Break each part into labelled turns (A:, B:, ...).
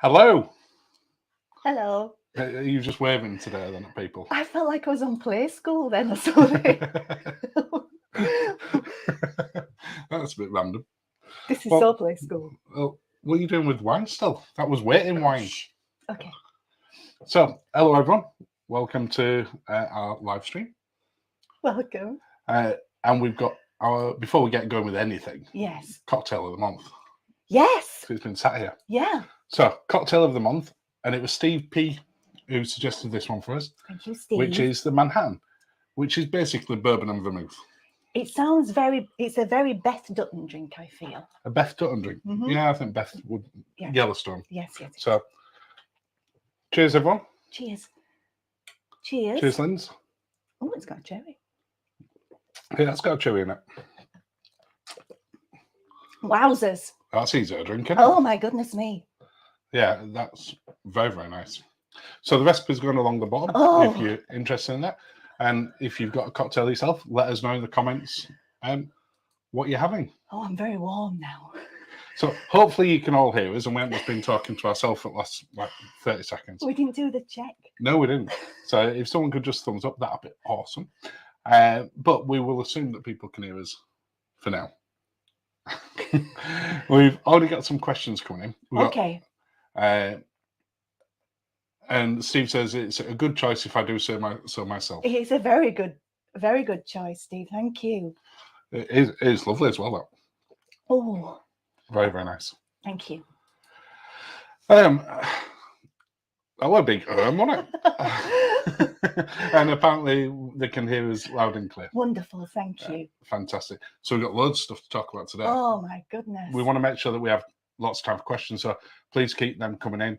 A: Hello.
B: Hello.
A: Are you just waving today then at people?
B: I felt like I was on play school then or something.
A: That's a bit random.
B: This is
A: Well,
B: so play school.
A: Well, what are you doing with wine still? That was waiting wine.
B: Shh. Okay.
A: So, hello everyone. Welcome to our live stream.
B: Welcome.
A: And we've got our, before we get going with anything,
B: Yes.
A: cocktail of the month.
B: Yes.
A: So it's been sat here.
B: Yeah.
A: So, cocktail of the month, and it was Steve P who suggested this one for us.
B: Thank you, Steve.
A: Which is the Manhattan, which is basically bourbon and vermouth.
B: It sounds it's a very Beth Dutton drink, I feel.
A: A Beth Dutton drink.
B: Mm-hmm.
A: Yeah, I think Beth would.
B: Yeah.
A: Yellowstone.
B: Yes.
A: So, cheers, everyone.
B: Cheers.
A: Cheers, Linz.
B: Oh, it's got a cherry.
A: Yeah, it's got a cherry in it.
B: Wowzers.
A: That's easy to drink, isn't
B: Oh, my goodness me.
A: Yeah, that's very, very nice. So the recipe's going along the bottom if you're interested in that. And if you've got a cocktail yourself, let us know in the comments what you're having.
B: Oh, I'm very warm now.
A: So hopefully you can all hear us, and we haven't just been talking to ourselves for the last 30 seconds.
B: We didn't do the check.
A: No, we didn't. So if someone could just thumbs up, that'd be awesome. But we will assume that people can hear us for now. We've already got some questions coming in.
B: Okay.
A: And Steve says it's a good choice if I do so myself.
B: It's a very good choice, Steve. Thank you.
A: It is lovely as well, though.
B: Oh.
A: Very, very nice.
B: Thank you.
A: That was a big wasn't it? And apparently they can hear us loud and clear.
B: Wonderful, thank you.
A: Fantastic. So we've got loads of stuff to talk about today.
B: Oh my goodness.
A: We want to make sure that we have lots of time for questions, so please keep them coming in.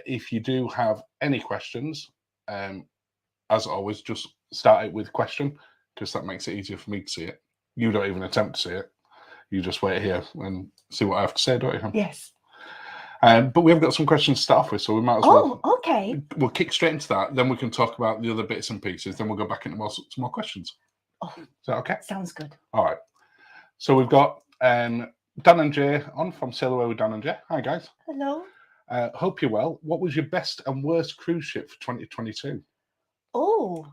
A: If you do have any questions, as always, just start it with question, because that makes it easier for me to see it. You don't even attempt to see it. You just wait here and see what I have to say, don't you?
B: Yes.
A: But we have got some questions to start off with, so we might as well.
B: Oh, okay.
A: We'll kick straight into that. Then we can talk about the other bits and pieces. Then we'll go back into some more questions.
B: Oh,
A: is that okay?
B: Sounds good.
A: All right. So we've got Dan and Jay on from Sail Away with Dan and Jay. Hi, guys.
B: Hello.
A: Hope you're well. What was your best and worst cruise ship for 2022?
B: Oh.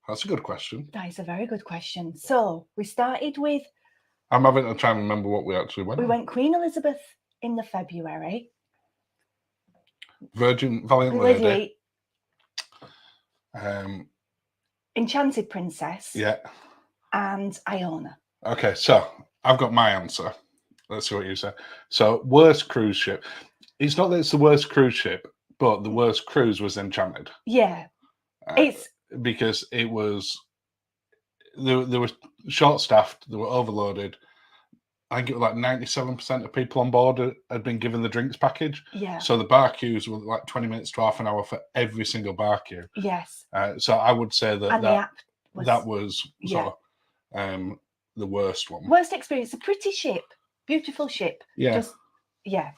A: That's a good question.
B: That is a very good question. So we started with...
A: I'm having to try and remember what we actually went.
B: We went Queen Elizabeth in the February.
A: Virgin Valiant Lady.
B: Enchanted Princess.
A: Yeah.
B: And Iona.
A: Okay, so I've got my answer. Let's see what you say. So, worst cruise ship. It's not that it's the worst cruise ship, but the worst cruise was Enchanted.
B: Yeah. It's
A: because it was they were short-staffed, they were overloaded. I think it was like 97% of people on board had been given the drinks package.
B: Yeah.
A: So the bar queues were like 20 minutes to half an hour for every single bar queue.
B: Yes.
A: So I would say that that was
B: yeah.
A: sort of the worst one.
B: Worst experience. A pretty ship, beautiful ship.
A: Yeah.
B: Just, yeah.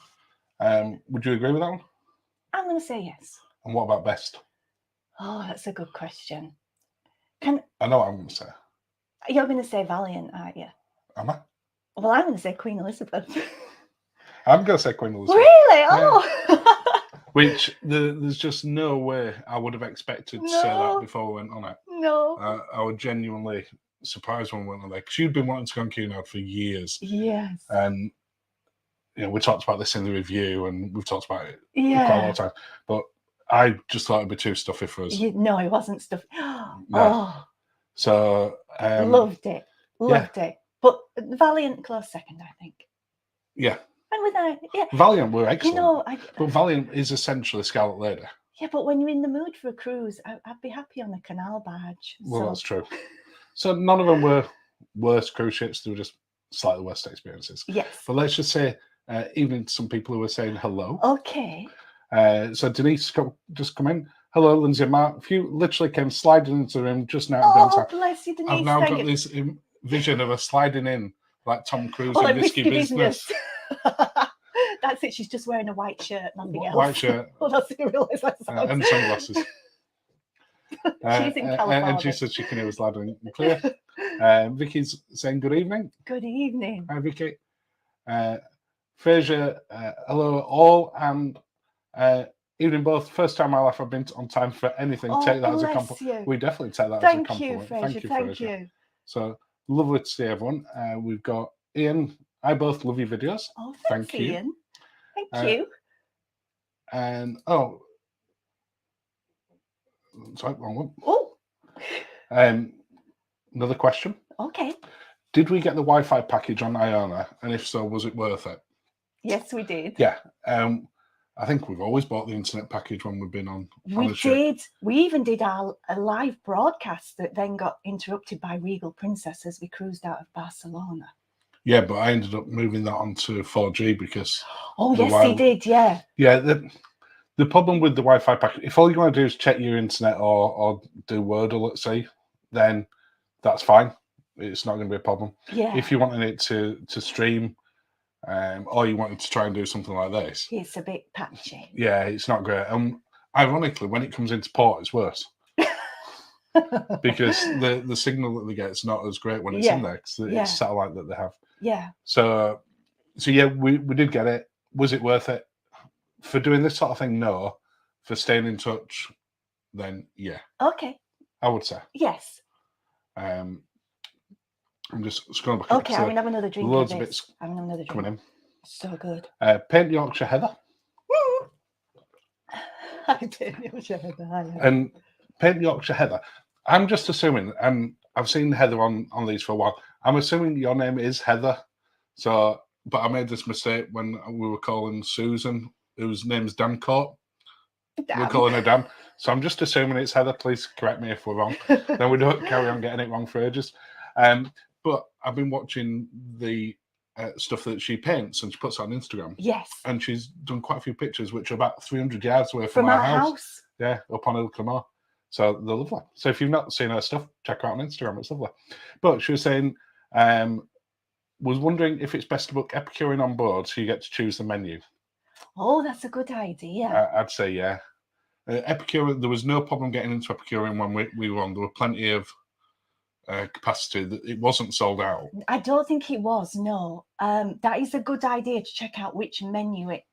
A: Would you agree with that one?
B: I'm going to say yes.
A: And what about best?
B: Oh, that's a good question.
A: I know what I'm going to say.
B: You're going to say Valiant, aren't you?
A: Am I?
B: Well, I'm going to say Queen Elizabeth.
A: I'm going to say Queen Elizabeth.
B: Really? Oh.
A: Which there's just no way I would have expected to say that before we went on it.
B: No.
A: I was genuinely surprised when we went on there, because you'd been wanting to go on Cunard for years.
B: Yes.
A: And we talked about this in the review, and we've talked about it quite a lot of times. But I just thought it'd be too stuffy for us.
B: No, it wasn't stuffy.
A: No.
B: Oh.
A: So
B: loved it. Loved it. But Valiant close second, I think.
A: Yeah.
B: And with that, yeah.
A: Valiant were excellent. But Valiant is essentially Scarlet Lady.
B: Yeah, but when you're in the mood for a cruise, I'd be happy on a canal barge.
A: Well, that's true. So none of them were worst cruise ships. They were just slightly worst experiences.
B: Yes.
A: But let's just say, even some people who were saying hello.
B: Okay.
A: So Denise just come in. Hello, Linzi and Mark. A few literally came sliding into the room just now.
B: Oh, bless you, Denise.
A: I've now got this vision of her sliding in like Tom Cruise in Risky Business.
B: That's it. She's just wearing a white shirt, nothing else.
A: White shirt.
B: Well, that's it. Realise that sounds.
A: And sunglasses.
B: She's in California.
A: And she said she can hear us loud and clear. Vicky's saying good evening.
B: Good evening.
A: Hi, Vicky. Fraser, hello all, and Evening both. First time in my life I've been on time for anything.
B: Oh,
A: take that as a
B: bless
A: compliment.
B: you.
A: We definitely take that as a
B: Thank you,
A: compliment.
B: Fraser. Thank you.
A: So lovely to see everyone. We've got Ian. I both love your videos.
B: Oh,
A: Thank
B: thanks,
A: you.
B: Ian. Thank you.
A: And sorry, wrong one.
B: Oh,
A: Another question.
B: okay.
A: Did we get the Wi-Fi package on Iona? And if so, was it worth it?
B: Yes, we did.
A: Yeah. I think we've always bought the internet package when we've been on
B: We
A: a ship.
B: did. We even did a live broadcast that then got interrupted by Regal Princess as we cruised out of Barcelona.
A: Yeah, but I ended up moving that onto 4G because...
B: Oh, yes, he did, yeah.
A: Yeah, the problem with the Wi-Fi package, if all you want to do is check your internet or do Wordle, let's say, then that's fine. It's not going to be a problem.
B: Yeah.
A: If you wanted it to stream, or you wanted to try and do something like this,
B: It's a bit patchy.
A: yeah, it's not great. Ironically, when it comes into port, it's worse. Because the signal that they get is not as great when it's in there, because it's satellite that they have.
B: Yeah.
A: So yeah, we did get it. Was it worth it? For doing this sort of thing, no. For staying in touch, then yeah.
B: Okay.
A: I would say.
B: Yes.
A: I'm just scrolling back.
B: Okay, I'm gonna have another drink.
A: Loads of bits
B: I'm another drink.
A: coming in.
B: So good.
A: Paint Yorkshire Heather. And Paint Yorkshire Heather. I'm just assuming, and I've seen Heather on these for a while. I'm assuming your name is Heather. So, but I made this mistake when we were calling Susan, whose name's Dan Court. We're calling her Dan. So I'm just assuming it's Heather. Please correct me if we're wrong. Then we don't carry on getting it wrong for ages. But I've been watching the stuff that she paints and she puts on Instagram.
B: Yes.
A: And she's done quite a few pictures, which are about 300 yards away
B: from our house.
A: Yeah, up on Ilclamore. So they're lovely. So if you've not seen her stuff, check her out on Instagram. It's lovely. But she was saying, was wondering if it's best to book Epicurean on board so you get to choose the menu.
B: Oh, that's a good idea.
A: I'd say, yeah. Epicurean, there was no problem getting into Epicurean when we were on. There were plenty of capacity. It wasn't sold out. I
B: don't think it was, no. That is a good idea to check out which menu it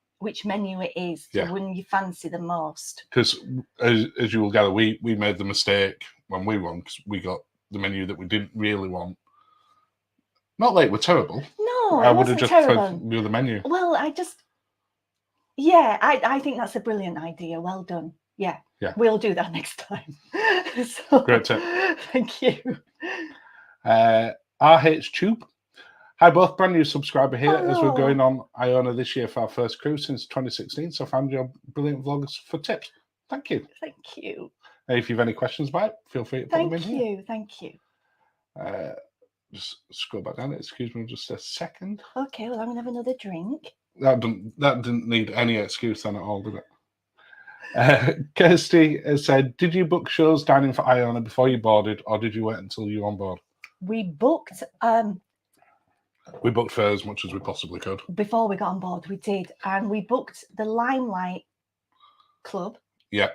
B: is when you fancy the most.
A: Because as you will gather, we made the mistake when we won, because we got the menu that we didn't really want. Not that it were terrible.
B: No,
A: I would have just preferred the other menu.
B: Well, I think that's a brilliant idea. Well done. Yeah. We'll do that next time.
A: Great tip.
B: Thank you.
A: RH Tube. Hi, both. Brand new subscriber here.
B: Hello.
A: As we're going on Iona this year for our first cruise since 2016. So I found your brilliant vlogs for tips. Thank you.
B: Thank you.
A: If you have any questions about it, feel free to put them in here.
B: Thank you.
A: Just scroll back down. Excuse me just a second.
B: Okay, well, I'm going to have another drink.
A: That didn't need any excuse then at all, did it? Kirsty has said, did you book shows dining for Iona before you boarded, or did you wait until you were on board?
B: We booked
A: for as much as we possibly could.
B: Before we got on board, we did. And we booked the Limelight Club.
A: Yeah.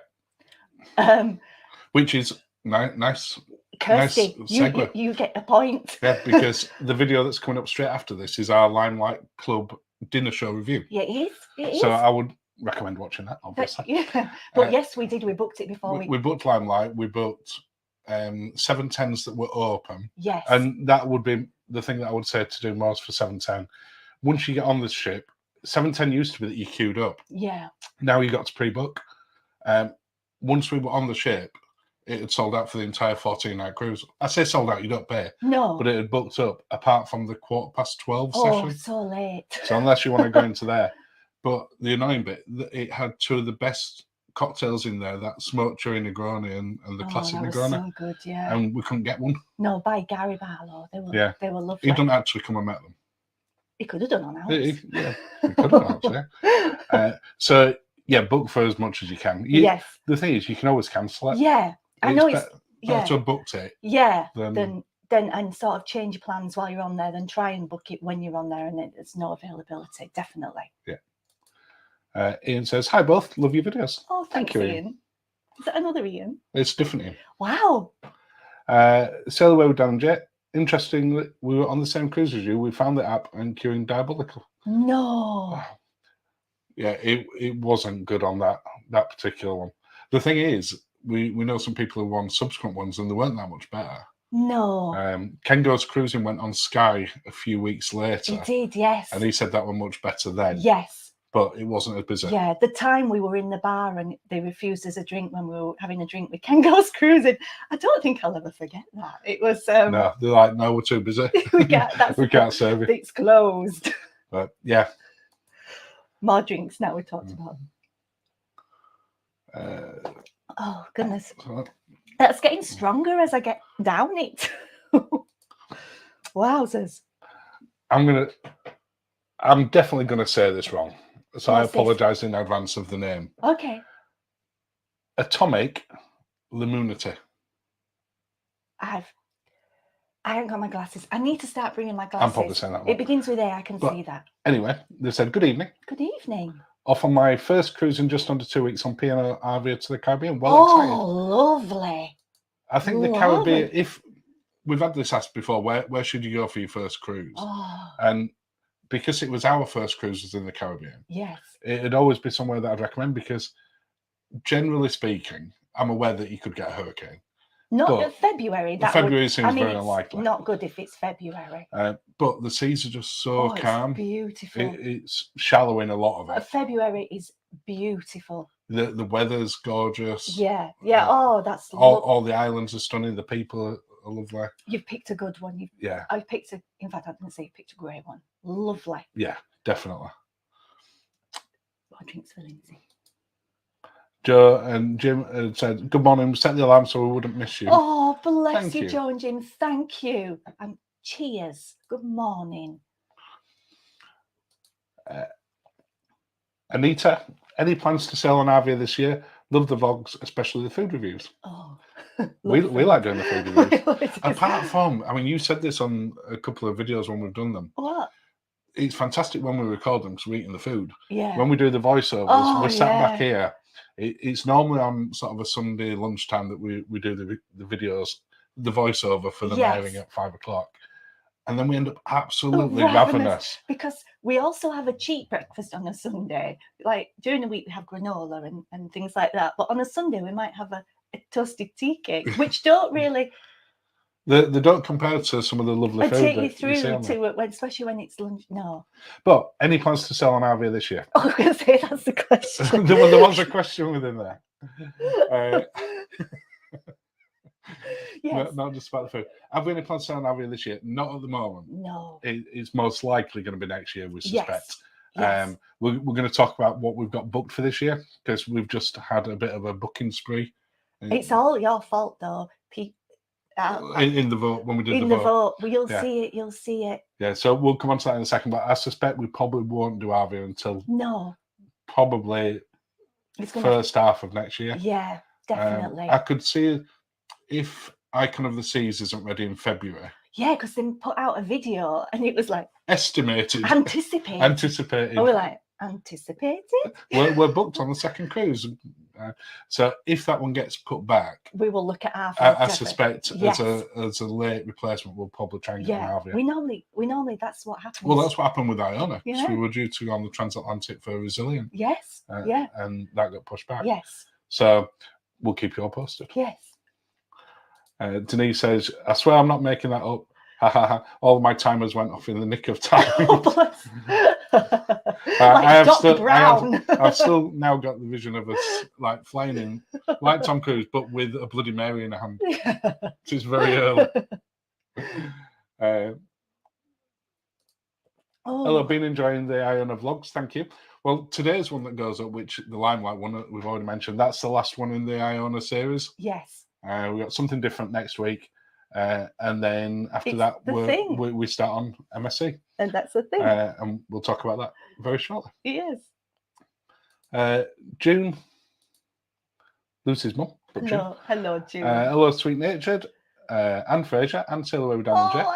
A: Which is nice.
B: Kirsty,
A: nice
B: you get a point.
A: Yeah, because the video that's coming up straight after this is our Limelight Club dinner show review.
B: Yeah, it is.
A: So I would recommend watching that, obviously.
B: But yes, we did. We booked it before
A: we booked Limelight. We booked 710s that were open.
B: Yes.
A: And that would be the thing that I would say to do most for 710. Once you get on the ship, 710 used to be that you queued up.
B: Yeah.
A: Now you got to pre-book. Once we were on the ship, it had sold out for the entire 14-night cruise. I say sold out, you don't pay.
B: No.
A: But it had booked up, apart from the 12:15 session.
B: Oh, so late.
A: So unless you want to go into there. But the annoying bit, it had two of the best cocktails in there, that smoked cherry Negroni and the classic Negroni.
B: So good, yeah.
A: And we couldn't get one.
B: No, by Gary Barlow. They were lovely.
A: He didn't actually come and met them.
B: He could have done on ours.
A: He could have actually. So yeah, book for as much as you can.
B: Yes.
A: The thing is, you can always cancel it.
B: Yeah, I know it's
A: better to have booked it.
B: Yeah. Then and sort of change your plans while you're on there. Then try and book it when you're on there, and there's no availability. Definitely.
A: Yeah. Ian says, hi both, love your videos.
B: Oh, thank you, Ian. Is that another Ian?
A: It's different Ian.
B: Wow.
A: Sail away with Dan Jet. Interestingly, we were on the same cruise as you. We found the app and queuing diabolical.
B: No.
A: Yeah, it wasn't good on that particular one. The thing is, we know some people who won subsequent ones and they weren't that much better.
B: No.
A: Ken Goes Cruising went on Sky a few weeks later.
B: He did, yes.
A: And he said that were much better then.
B: Yes.
A: But it wasn't as busy.
B: Yeah, the time we were in the bar and they refused us a drink when we were having a drink with Ken Goes Cruising. I don't think I'll ever forget that. It was
A: no, they're like, no, we're too busy. we can't serve it.
B: It's closed.
A: But yeah.
B: More drinks now we talked about. Oh goodness. That's getting stronger as I get down it. Wowzers.
A: I'm definitely gonna say this wrong. So
B: What's
A: I apologize in advance of the name.
B: Okay.
A: Atomic Limunity.
B: I haven't got my glasses. I need to start bringing my glasses.
A: I'm probably saying that wrong.
B: It begins with A, I can see that.
A: Anyway, they said, good evening.
B: Good evening.
A: Off on my first cruise in just under 2 weeks on P&O RV to the Caribbean. Well
B: excited.
A: Oh,
B: lovely.
A: I think the Caribbean, if we've had this asked before, where should you go for your first cruise?
B: Oh.
A: And because it was our first cruises in the Caribbean,
B: yes,
A: it'd always be somewhere that I'd recommend because generally speaking, I'm aware that you could get a hurricane.
B: Not in February.
A: February seems very unlikely.
B: Not good if it's February.
A: But the seas are just so calm.
B: It's beautiful.
A: It's shallow in a lot of it.
B: February is beautiful.
A: The weather's gorgeous.
B: Yeah, yeah. That's
A: all the islands are stunning. The people are lovely.
B: You've picked a good one.
A: Yeah.
B: In fact, I didn't say you picked a great one. Lovely.
A: Yeah, definitely.
B: More drinks for Lindsay.
A: Joe and Jim said, good morning, set the alarm so we wouldn't miss you.
B: Oh, bless you, Joe and Jim. Thank you. And cheers. Good morning.
A: Anita, any plans to sail on RV this year? Love the vlogs, especially the food reviews.
B: Oh,
A: we like doing the food reviews. Apart from, I mean, you said this on a couple of videos when we've done them.
B: What?
A: It's fantastic when we record them because we're eating the food.
B: Yeah.
A: When we do the voiceovers, we're sat back here. It's normally on sort of a Sunday lunchtime that we do the videos, the voiceover for them airing at 5 o'clock. And then we end up absolutely ravenous.
B: Because we also have a cheap breakfast on a Sunday. Like during the week, we have granola and things like that. But on a Sunday, we might have a toasted tea cake, which don't really...
A: They don't compare to some of the lovely food.
B: Take you through to it, especially when it's lunch. No.
A: But any plans to sell on RV this year?
B: I was going to say that's the question.
A: there was a question within there.
B: Yes.
A: Not just about the food. Have we any plans to sell on RV this year? Not at the moment.
B: No.
A: It's most likely going to be next year, we suspect.
B: Yes.
A: We're going to talk about what we've got booked for this year because we've just had a bit of a booking spree.
B: It's all your fault, though.
A: In the vote, when we did
B: the vote, well, you'll see it.
A: Yeah, so we'll come on to that in a second, but I suspect we probably won't do RV until probably first half of next year.
B: Yeah, definitely.
A: I could see if Icon of the Seas isn't ready in February.
B: Yeah, because they put out a video and it was like
A: estimated,
B: anticipated. Oh, we're like anticipated.
A: we're booked on the second cruise. So if that one gets put back,
B: we will look at our.
A: I suspect as a late replacement, we'll probably try and get an RV.
B: We normally that's what happens.
A: Well, that's what happened with Iona. Yeah. So we were due to go on the transatlantic for Resilient.
B: Yes.
A: And that got pushed back.
B: Yes.
A: So we'll keep you all posted.
B: Yes.
A: Denise says, "I swear I'm not making that up. Ha ha ha! All my timers went off in the nick of time."
B: Oh, bless.
A: I've still now got the vision of us like flying in like Tom Cruise, but with a Bloody Mary in a hand. Which is very early. Hello, been enjoying the Iona vlogs. Thank you. Well, today's one that goes up, which the Limelight one that we've already mentioned, that's the last one in the Iona series.
B: Yes.
A: We've got something different next week. And then after that, we start on MSC.
B: And that's the thing.
A: And we'll talk about that very shortly.
B: Yes.
A: June, Lucy's mum.
B: Hello, June.
A: Hello, Sweet Natured, Anne Fraser, and Sailor Away with Dan and Jet.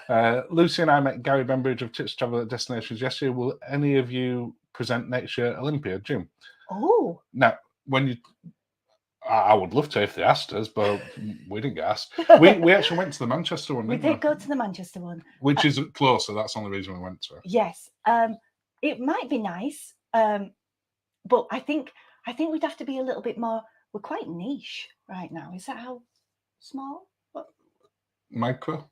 B: Hello.
A: Lucy and I met Gary Bembridge of Tips Travel at Destinations yesterday. Will any of you present next year at Olympia, June?
B: Oh.
A: Now, I would love to if they asked us, but we didn't get asked. We actually went to the Manchester one.
B: We did go to the Manchester one,
A: which is closer. That's the only reason we went to it.
B: Yes, it might be nice. But I think we'd have to be a little bit more. We're quite niche right now. Is that how small? What?
A: Micro.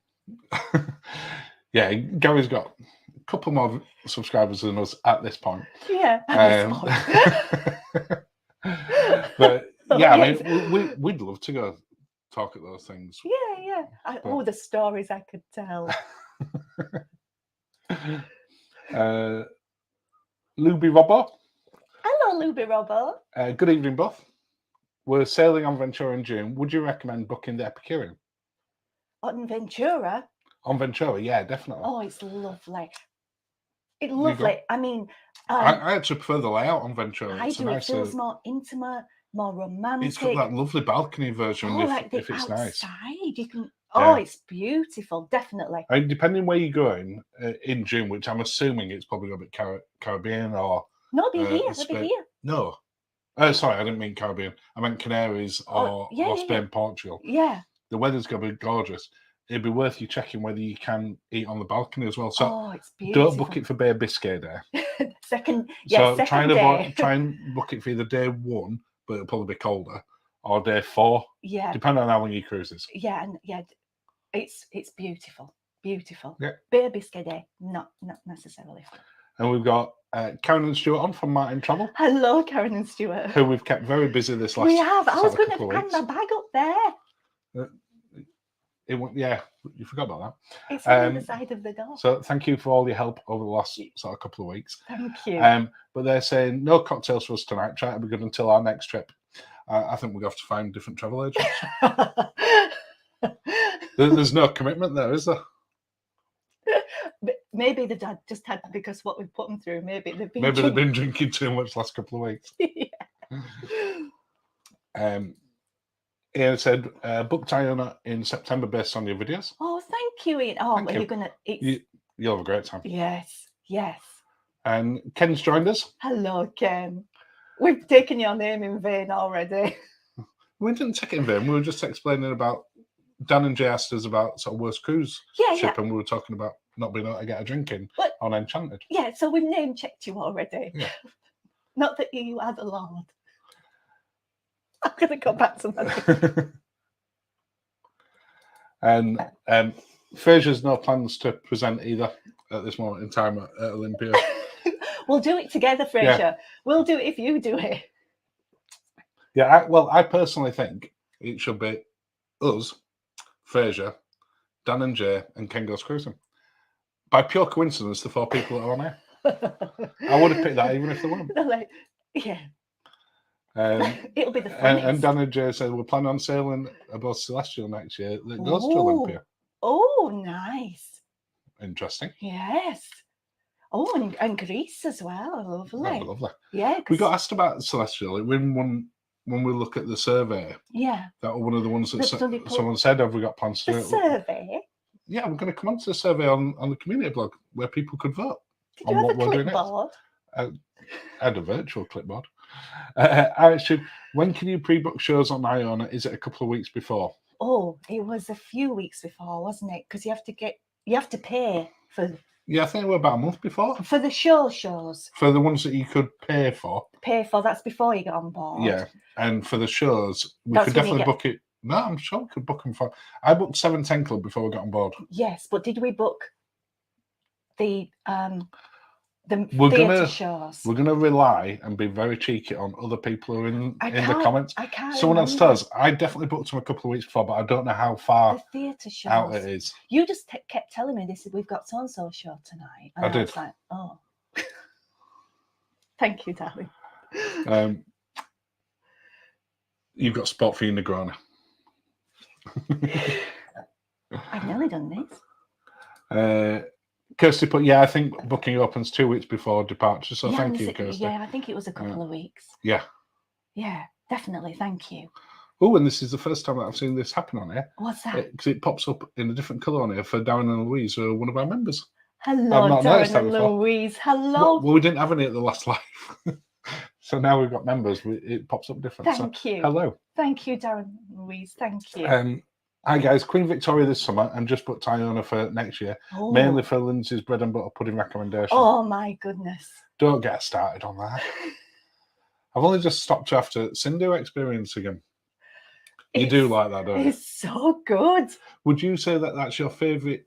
A: Yeah, Gary's got a couple more subscribers than us at this point.
B: Yeah.
A: But
B: Oh,
A: yeah,
B: yes.
A: I mean, we'd love to go talk at those things.
B: Yeah. Oh, the stories I could tell.
A: Luby Robbo.
B: Hello, Luby Robbo.
A: Good evening, both. We're sailing on Ventura in June. Would you recommend booking the Epicurean?
B: On Ventura?
A: On Ventura, yeah, definitely.
B: Oh, it's lovely. It's lovely. I mean,
A: I actually prefer the layout on Ventura.
B: I do. It feels more intimate, more romantic.
A: It's got that lovely balcony version.
B: Oh, like
A: if it's
B: outside,
A: nice,
B: you can. Oh, it's beautiful. Definitely.
A: I mean, depending where you're going in June, which I'm assuming it's probably a bit Caribbean or.
B: No, be here. They'll be here.
A: No, sorry, I didn't mean Caribbean. I meant Canaries or Spain, Portugal.
B: Yeah.
A: The weather's going to be gorgeous. It'd be worth you checking whether you can eat on the balcony as well. So
B: it's beautiful.
A: Don't book it for Bay Biscay Day.
B: second
A: try
B: day.
A: Try and book it for either day 1, but it'll probably be colder, or day 4.
B: Yeah.
A: Depending on how long your cruise is.
B: Yeah, and it's beautiful. Beautiful.
A: Yeah.
B: Bay Biscay Day, not necessarily.
A: And we've got Karen and Stuart on from Martin Travel.
B: Hello, Karen and Stuart.
A: Who we've kept very busy this last.
B: We have. I was going
A: to
B: hang my bag up there.
A: You forgot about that.
B: It's on the side of the door.
A: So thank you for all your help over the last sort of couple of weeks.
B: Thank you.
A: But they're saying no cocktails for us tonight. Try to be good until our next trip. I think we're going to have to find different travel agents. There's no commitment there, is there?
B: Maybe the dad just had, because what we've put them through. Maybe they've
A: been drinking too much last couple of weeks.
B: Yeah.
A: Ian said, book Iona in September based on your videos.
B: Oh, thank you, Ian. Oh,
A: you're
B: going to...
A: You'll have a great time.
B: Yes.
A: And Ken's joined us.
B: Hello, Ken. We've taken your name in vain already.
A: We didn't take it in vain. We were just explaining about... Dan and Jay asked us about sort of worst cruise ship, and we were talking about not being able to get a drink in on Enchanted. Yeah,
B: so we've name-checked you already.
A: Yeah.
B: Not that you are the Lord. I'm going to go back to that.
A: And Fraser's no plans to present either at this moment in time at Olympia.
B: We'll do it together, Fraser. Yeah. We'll do it if you do it.
A: Yeah, I personally think it should be us, Fraser, Dan and Jay, and Ken Goes Cruising. By pure coincidence, the 4 people that are on here. I would have picked that even if they weren't.
B: Like, yeah. It'll be the funniest.
A: And Dan and Jay said we're planning on sailing aboard Celestial next year that goes to Olympia.
B: Oh, nice.
A: Interesting.
B: Yes. Oh, and Greece as well. Lovely.
A: Lovely.
B: Yeah.
A: We got asked about Celestial when we look at the survey.
B: Yeah.
A: That was one of the ones that someone said, have we got plans to do
B: the survey?
A: Yeah, we're going to come on to the survey on the community blog where people could vote.
B: Did you have a clipboard?
A: I had a virtual clipboard. Actually, when can you pre-book shows on Iona? Is it a couple of weeks before?
B: Oh, it was a few weeks before, wasn't it? Because you have to pay for.
A: Yeah, I think it was about a month before.
B: For the shows.
A: For the ones that you could pay for.
B: That's before you get on board.
A: Yeah, and for the shows, we could definitely book it. No, I'm sure we could book them for. I booked 710 Club before we got on board.
B: Yes, but did we book the theatre shows?
A: We're gonna rely and be very cheeky on other people who are in the comments.
B: I can't.
A: Someone else does. I definitely booked them a couple of weeks before, but I don't know how far
B: the theatre shows
A: out it is.
B: You just kept telling me this. We've got so and so show tonight. And
A: I did.
B: Was like, oh, thank you, darling.
A: You've got spot for your Negroni.
B: I've nearly done this.
A: Kirsty put, I think booking opens 2 weeks before departure. So thank you, Kirsty.
B: Yeah, I think it was a couple of weeks.
A: Yeah.
B: Yeah, definitely. Thank you.
A: Oh, and this is the first time that I've seen this happen on here.
B: What's that?
A: Because it pops up in a different colour on here for Darren and Louise, who are one of our members.
B: Hello, Darren and Louise. Hello.
A: Well, we didn't have any at the last live. So now we've got members. It pops up different.
B: Thank you.
A: Hello.
B: Thank you, Darren and Louise. Thank you.
A: Hi guys, Queen Victoria this summer and just booked Iona for next year,
B: Oh,
A: mainly for Linzi's bread and butter pudding recommendation.
B: oh my goodness.
A: Don't get started on that. I've only just stopped after Sindhu experience again. You do like that, don't you?
B: It's so good.
A: Would you say that that's your favourite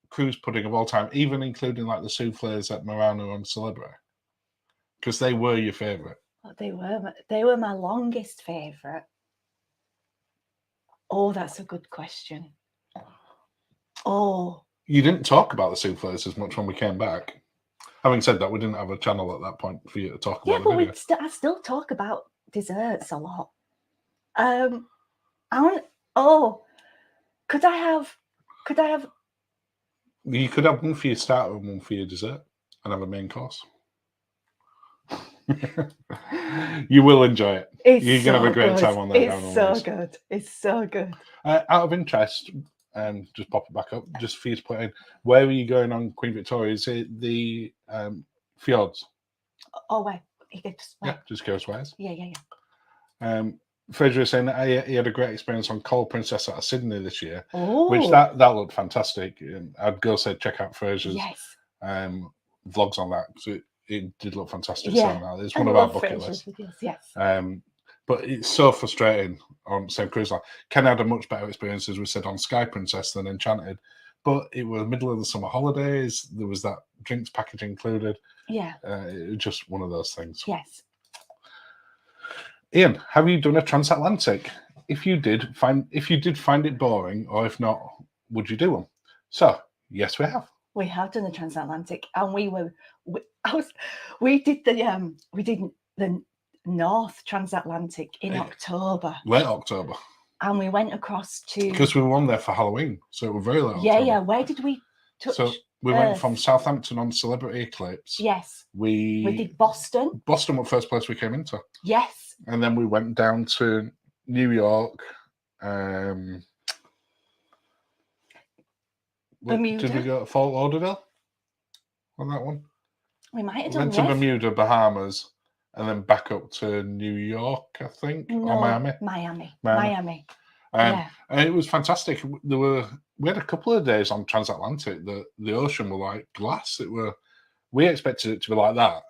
A: cruise pudding of all time, even including like the soufflés at Murano and Celebrity? Because they were your favourite.
B: Oh, they were my longest favourite. Oh, that's a good question. Oh.
A: You didn't talk about the soufflés as much when we came back. Having said that, we didn't have a channel at that point for you to talk about.
B: Yeah, but I still talk about desserts a lot. Could I have?
A: You could have one for your starter and one for your dessert, and have a main course. You will enjoy it. You're gonna have a great time on that.
B: It's so good. It's so good.
A: Out of interest, just pop it back up, just for you to put in. Where are you going on Queen Victoria? Is it the fjords?
B: Oh, wait.
A: Yeah, just go Wales.
B: Yeah.
A: Fraser is saying that he had a great experience on Coral Princess out of Sydney this year,
B: Oh,
A: which that looked fantastic. I'd go say check out Fraser's vlogs on that, because it did look fantastic.
B: Yeah,
A: It's one of our bucket lists.
B: Yes.
A: But it's so frustrating on the same cruise line. Ken had a much better experience, as we said, on Sky Princess than Enchanted, but it was middle of the summer holidays. There was that drinks package included.
B: Yeah.
A: It was just one of those things.
B: Yes.
A: Ian, have you done a transatlantic? If you did find it boring, or if not, would you do one? So yes, we have.
B: We have done the transatlantic, and we did the North Transatlantic in October.
A: Late October.
B: And we went across to,
A: because we were on there for Halloween, so it was very late.
B: Yeah,
A: October.
B: yeah. Where did we touch?
A: So we went from Southampton on Celebrity Eclipse.
B: Yes. We did Boston.
A: Boston was the first place we came into.
B: Yes.
A: And then we went down to New York.
B: Bermuda.
A: Did we go to Fort Lauderdale on that one?
B: We might have done.
A: Went to Bermuda, Bahamas, and then back up to New York, I think, or Miami.
B: Miami.
A: And it was fantastic. We had a couple of days on transatlantic. The ocean were like glass. We expected it to be like that.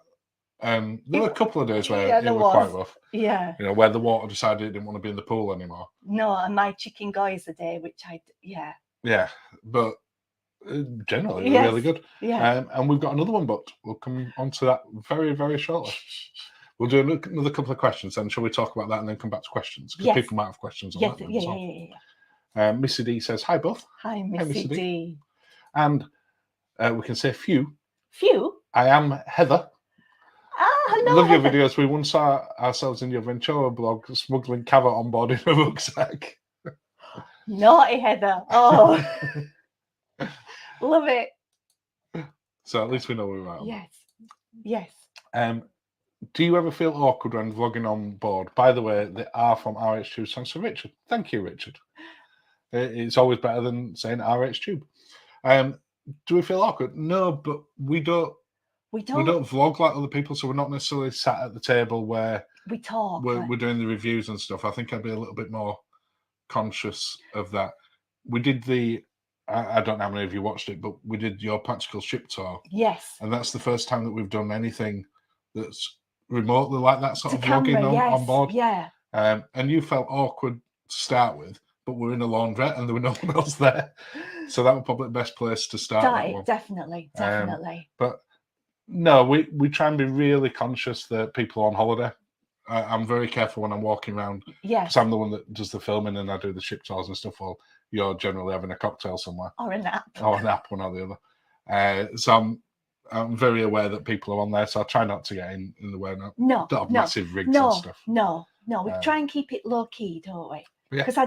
A: There were a couple of days where it was quite rough.
B: Yeah.
A: You know, where the water decided it didn't want to be in the pool anymore.
B: No, and my chicken geyser day, which
A: Yeah, but generally it was really good.
B: Yeah.
A: And we've got another one booked. We'll come on to that very, very shortly. We'll do another couple of questions, and shall we talk about that and then come back to questions? Because people might have questions on that.
B: Yeah.
A: Missy D says, hi, both.
B: Hi, Missy D.
A: And we can say few.
B: Few?
A: I am Heather.
B: Hello,
A: Love your videos. We once saw ourselves in your Ventura blog smuggling cava on board in a rucksack.
B: Naughty Heather. Oh. Love it.
A: So at least we know where we're at.
B: Yes.
A: Do you ever feel awkward when vlogging on board? By the way, they are from RH Tube songs for Richard. Thank you, Richard. It's always better than saying RH Tube. Do we feel awkward? No, but we don't vlog like other people, so we're not necessarily sat at the table where
B: we talk.
A: We're doing the reviews and stuff. I think I'd be a little bit more conscious of that. We did I don't know how many of you watched it, but we did your practical ship tour.
B: Yes.
A: And that's the first time that we've done anything that's remotely like that sort of vlogging on board.
B: Yeah.
A: And you felt awkward to start with, but we're in a laundrette and there were no one else there. So that was probably the best place to start. That one.
B: Definitely.
A: But no, we try and be really conscious that people are on holiday. I'm very careful when I'm walking around.
B: Yeah.
A: Because I'm the one that does the filming and I do the ship tours and stuff. Well, you're generally having a cocktail somewhere.
B: Or a nap.
A: One or the other. So I'm very aware that people are on there. So I try not to get in the way.
B: No.
A: Don't have massive rigs and stuff.
B: No. We try and keep it low key, don't we?
A: Yeah.
B: Because I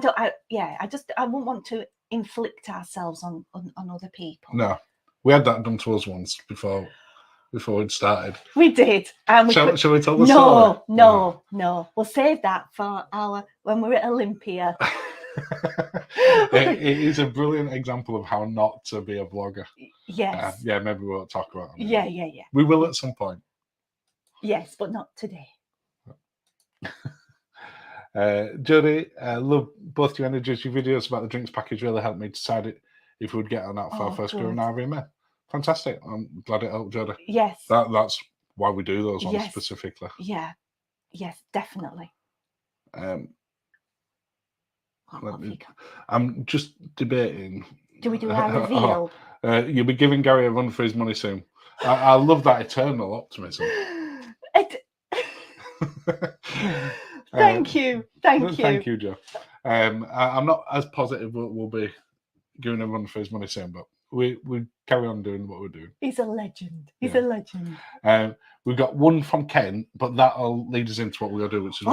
B: wouldn't want to inflict ourselves on other people.
A: No. We had that done to us once before we'd started.
B: We did. And
A: shall we tell the story?
B: No. We'll save that for when we're at Olympia.
A: It is a brilliant example of how not to be a vlogger.
B: Yes.
A: Maybe we won't talk about it.
B: Yeah.
A: We will at some point.
B: Yes, but not today.
A: Jodie, love both your energies. Your videos about the drinks package really helped me decide if we would get on that for our first
B: good.
A: RVMA. Fantastic. I'm glad it helped, Jodie.
B: Yes.
A: That's why we do those ones
B: Yes.
A: specifically.
B: Yeah. Yes, definitely.
A: I'm just debating.
B: Do we do our reveal?
A: You'll be giving Gary a run for his money soon. I love that eternal optimism.
B: Thank you.
A: Thank you, Joe. I'm not as positive we'll be giving a run for his money soon, but we carry on doing what we're doing.
B: He's a legend. He's a legend.
A: We've got one from Ken, but that'll lead us into what we're going to do, which is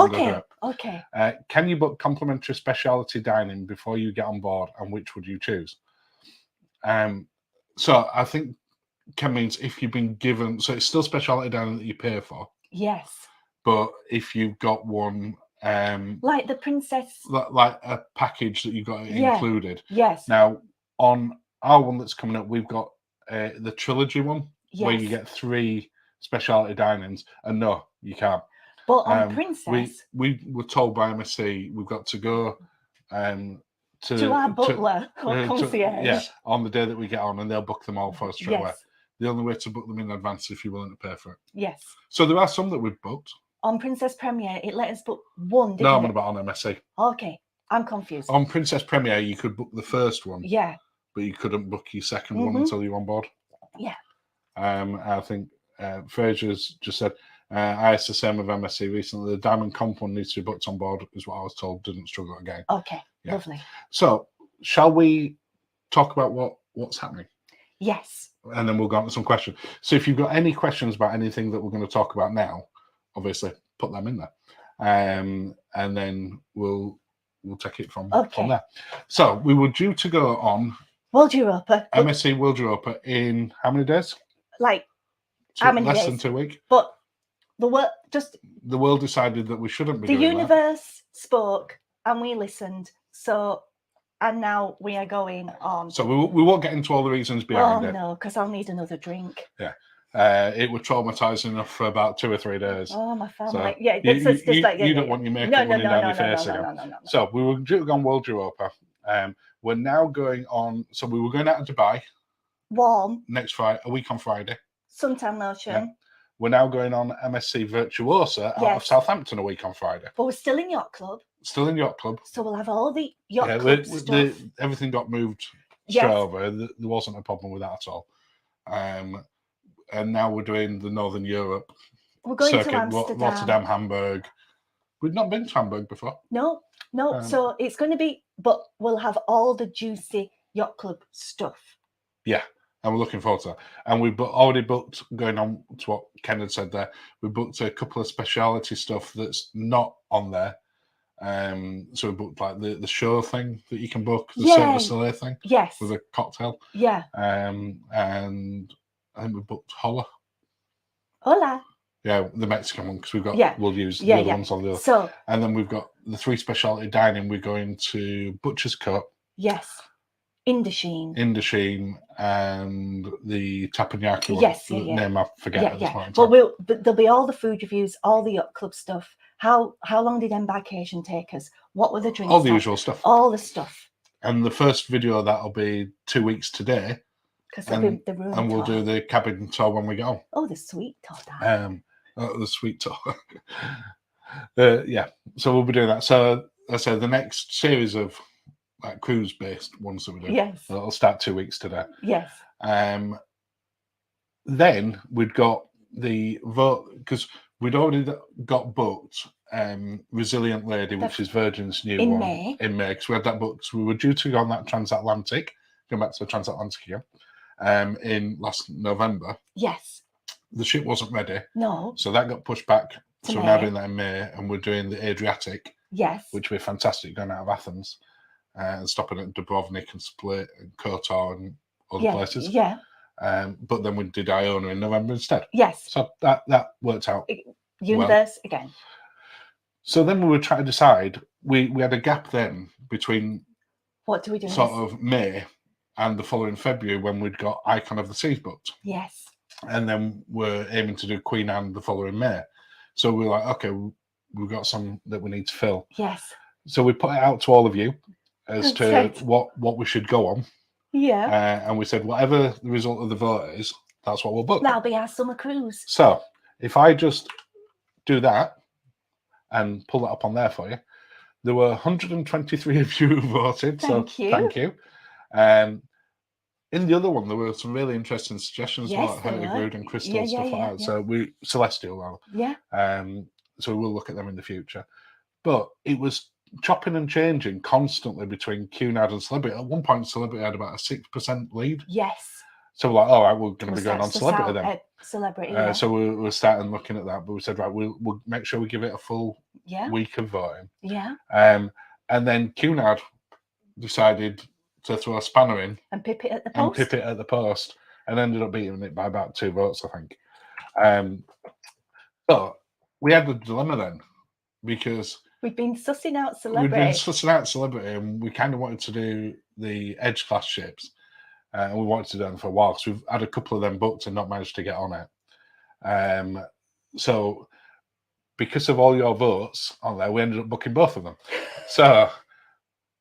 B: Okay.
A: Can you book complimentary specialty dining before you get on board, and which would you choose? So I think Ken means if you've been given, so it's still specialty dining that you pay for.
B: Yes.
A: But if you've got one,
B: like the princess,
A: like a package that you've got included.
B: Yes.
A: Now on our one that's coming up, we've got the trilogy one where you get 3 specialty dinings, and no, you can't.
B: But on Princess,
A: we were told by MSC we've got to go
B: to our butler or concierge
A: on the day that we get on, and they'll book them all for us straight away. The only way to book them in advance is if you're willing to pay for it.
B: Yes.
A: So there are some that we've booked.
B: On Princess Premier, it let us book one, didn't it?
A: No, I'm about on MSC.
B: Okay, I'm confused.
A: On Princess Premier, you could book the first one.
B: Yeah.
A: But you couldn't book your second one until you're on board.
B: Yeah.
A: I think Fraser's just said, I asked the same with MSC recently. The Diamond Comp one needs to be booked on board, is what I was told. Didn't struggle again.
B: Okay, lovely.
A: So, shall we talk about what's happening?
B: Yes.
A: And then we'll go on to some questions. So, if you've got any questions about anything that we're going to talk about now, obviously put them in there, and then we'll take it from there. So, we were due to go on
B: World Europa.
A: MSC World Europa in how many days?
B: Like how many
A: less
B: days?
A: Than 2 weeks.
B: But the
A: world decided that we shouldn't be
B: the
A: doing
B: universe spoke and we listened. So and now we are going on.
A: So we won't get into all the reasons behind it.
B: Oh no, because I'll need another drink.
A: Yeah. It was traumatizing enough for about 2 or 3 days.
B: Oh, my family.
A: So
B: yeah,
A: you don't want your makeup running down your face again.
B: No.
A: So we were due to go on World Europa. We're now going on. So we were going out of Dubai.
B: Warm.
A: Next Friday, a week on Friday.
B: Suntan lotion.
A: Yeah. We're now going on MSC Virtuosa out of Southampton a week on Friday.
B: But we're still in Yacht Club.
A: Still in Yacht Club.
B: So we'll have all the Yacht Club stuff.
A: Everything got moved straight over. There wasn't a problem with that at all. And now we're doing the Northern Europe circuit, to Rotterdam, Hamburg. We've not been to Hamburg before.
B: No. So it's going to be, but we'll have all the juicy Yacht Club stuff. Yeah.
A: And we're looking forward to that. And we've already booked, going on to what Ken had said there, we booked a couple of speciality stuff that's not on there. So we booked like the show thing that you can book, the Cirque du Soleil thing.
B: Yes.
A: With a cocktail.
B: Yeah.
A: And I think we booked Hola. Yeah, the Mexican one, because we'll use the other ones on the other.
B: So,
A: and then we've got the 3 specialty dining. We're going to Butcher's Cut.
B: Yes.
A: Indasheen and the Teppanyaki one.
B: Yes,
A: name I forget at this point.
B: But there'll be all the food reviews, all the Yacht Club stuff. How long did embarkation take us? What were the drinks?
A: All the usual stuff.
B: All the stuff.
A: And the first video of that will be 2 weeks today.
B: Because there'll be the room
A: and we'll do the cabin tour when we go.
B: Oh, the sweet tour.
A: The sweet tour. So we'll be doing that. So I said the next series of like cruise-based ones that we do.
B: Yes.
A: It'll start 2 weeks today.
B: Yes.
A: Then we'd got the vote because we'd already got booked Resilient Lady, which is Virgin's new one in May. Because we had that booked. So we were due to go on that transatlantic, going back to the transatlantic again, in last November.
B: Yes.
A: The ship wasn't ready.
B: No.
A: So that got pushed back. So we're now doing that in May, and we're doing the Adriatic.
B: Yes.
A: Which will be fantastic, going out of Athens and stopping at Dubrovnik and Split and Kotor and other places.
B: Yeah.
A: But then we did Iona in November instead.
B: Yes.
A: So that worked out.
B: Universe again.
A: So then we were trying to decide. We had a gap then between
B: what do we do?
A: Sort of May and the following February when we'd got Icon of the Seas booked.
B: Yes.
A: And then we're aiming to do Queen Anne the following May. So we're like, okay, we've got some that we need to fill.
B: Yes.
A: So we put it out to all of you as to
B: Right.
A: what we should go on.
B: Yeah.
A: And we said, whatever the result of the vote is, that's what we'll book.
B: That'll be our summer cruise.
A: So if I just do that and pull that up on there for you, there were 123 of you who voted.
B: Thank you.
A: Thank you. In the other one, there were some really interesting suggestions
B: Yes,
A: about
B: there
A: Hurtigrute
B: were.
A: and Crystal
B: Yeah,
A: and stuff
B: yeah,
A: like
B: yeah,
A: that.
B: yeah.
A: So Celestial rather.
B: Yeah.
A: So we will look at them in the future. But it was chopping and changing constantly between Cunard and Celebrity. At one point, Celebrity had about a 6% lead.
B: Yes.
A: So we're like, all right, we're going to be going on
B: Start
A: Celebrity then.
B: Celebrity. Yeah.
A: So we're starting looking at that. But we said, right, we'll make sure we give it a full week of voting.
B: Yeah.
A: And then Cunard decided to throw a spanner in
B: And pip it at the
A: post. And ended up beating it by about 2 votes, I think. So we had a dilemma then, because
B: we'd been sussing out Celebrity.
A: And we kind of wanted to do the Edge class ships. And we wanted to do them for a while, because we've had a couple of them booked and not managed to get on it. So because of all your votes on there, we ended up booking both of them. So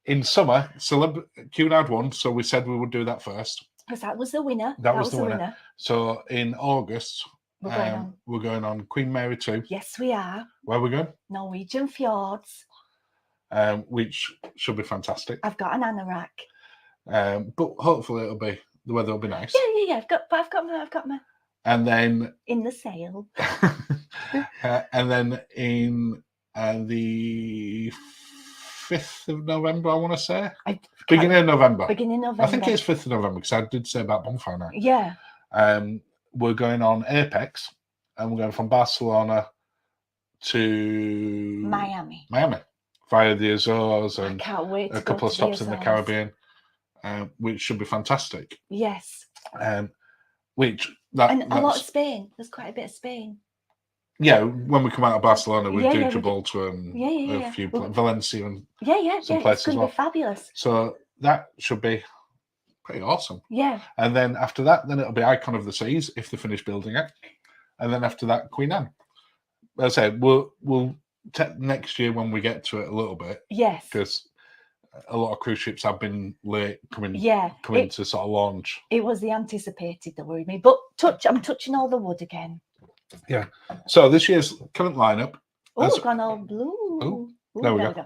A: in summer, Cunard won, so we said we would do that first.
B: Because that was the winner.
A: That was the winner. So in August, we're going on Queen Mary 2.
B: Yes, we are.
A: Where are we going?
B: Norwegian fjords.
A: Which should be fantastic.
B: I've got an anorak.
A: But hopefully the weather will be nice.
B: Yeah. I've got my.
A: And then
B: in the sail.
A: And then in the 5th of November, I want to say. Beginning of November. I think it's 5th of November, because I did say about Bonfire Night.
B: Yeah.
A: We're going on Apex, and we're going from Barcelona to
B: Miami
A: via the Azores, and
B: I can't wait
A: a couple of stops in the Caribbean, which should be fantastic.
B: Yes.
A: And
B: a lot of Spain. There's quite a bit of Spain.
A: Yeah, when we come out of Barcelona, we do Gibraltar and a few Valencia and some places.
B: It's going to be fabulous.
A: So that should be pretty awesome.
B: Yeah.
A: And then after that, then it'll be Icon of the Seas if they finish building it, and then after that, Queen Anne. As I said, we'll next year when we get to it a little bit.
B: Yes.
A: Because a lot of cruise ships have been late coming to sort of launch.
B: It was the anticipated that worried me, but I'm touching all the wood again.
A: Yeah. So this year's current lineup.
B: Oh, it's gone all blue.
A: There we go.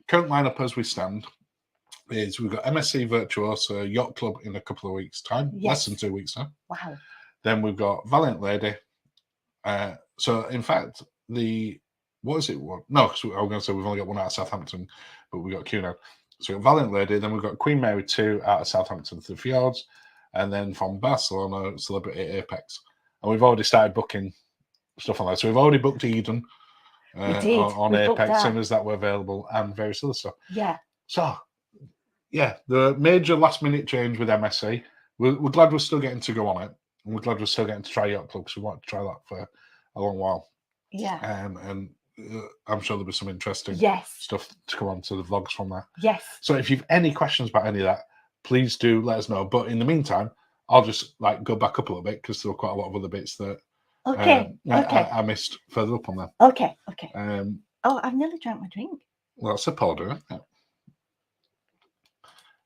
A: Current lineup as we stand is we've got MSC Virtuosa Yacht Club in a couple of weeks' time, less than 2 weeks' time.
B: Wow.
A: Then we've got Valiant Lady. So in fact, what is it? No, because I was going to say we've only got one out of Southampton, but we've got Cunard. So we've got Valiant Lady, then we've got Queen Mary 2 out of Southampton to the Fjords, and then from Barcelona, Celebrity Apex. And we've already started booking stuff on that. So we've already booked Eden on Apex, as soon as that were available, and various other stuff.
B: Yeah.
A: So, yeah, the major last-minute change with MSC. We're glad we're still getting to go on it. And we're glad we're still getting to try Yacht Club, because we wanted to try that for a long while.
B: Yeah.
A: And I'm sure there'll be some interesting stuff to come on to the vlogs from that.
B: Yes.
A: So if you've any questions about any of that, please do let us know. But in the meantime, I'll just go back up a little bit, because there were quite a lot of other bits that I missed further up on there.
B: Okay. I've nearly drank my drink.
A: Well, that's a powder, isn't it?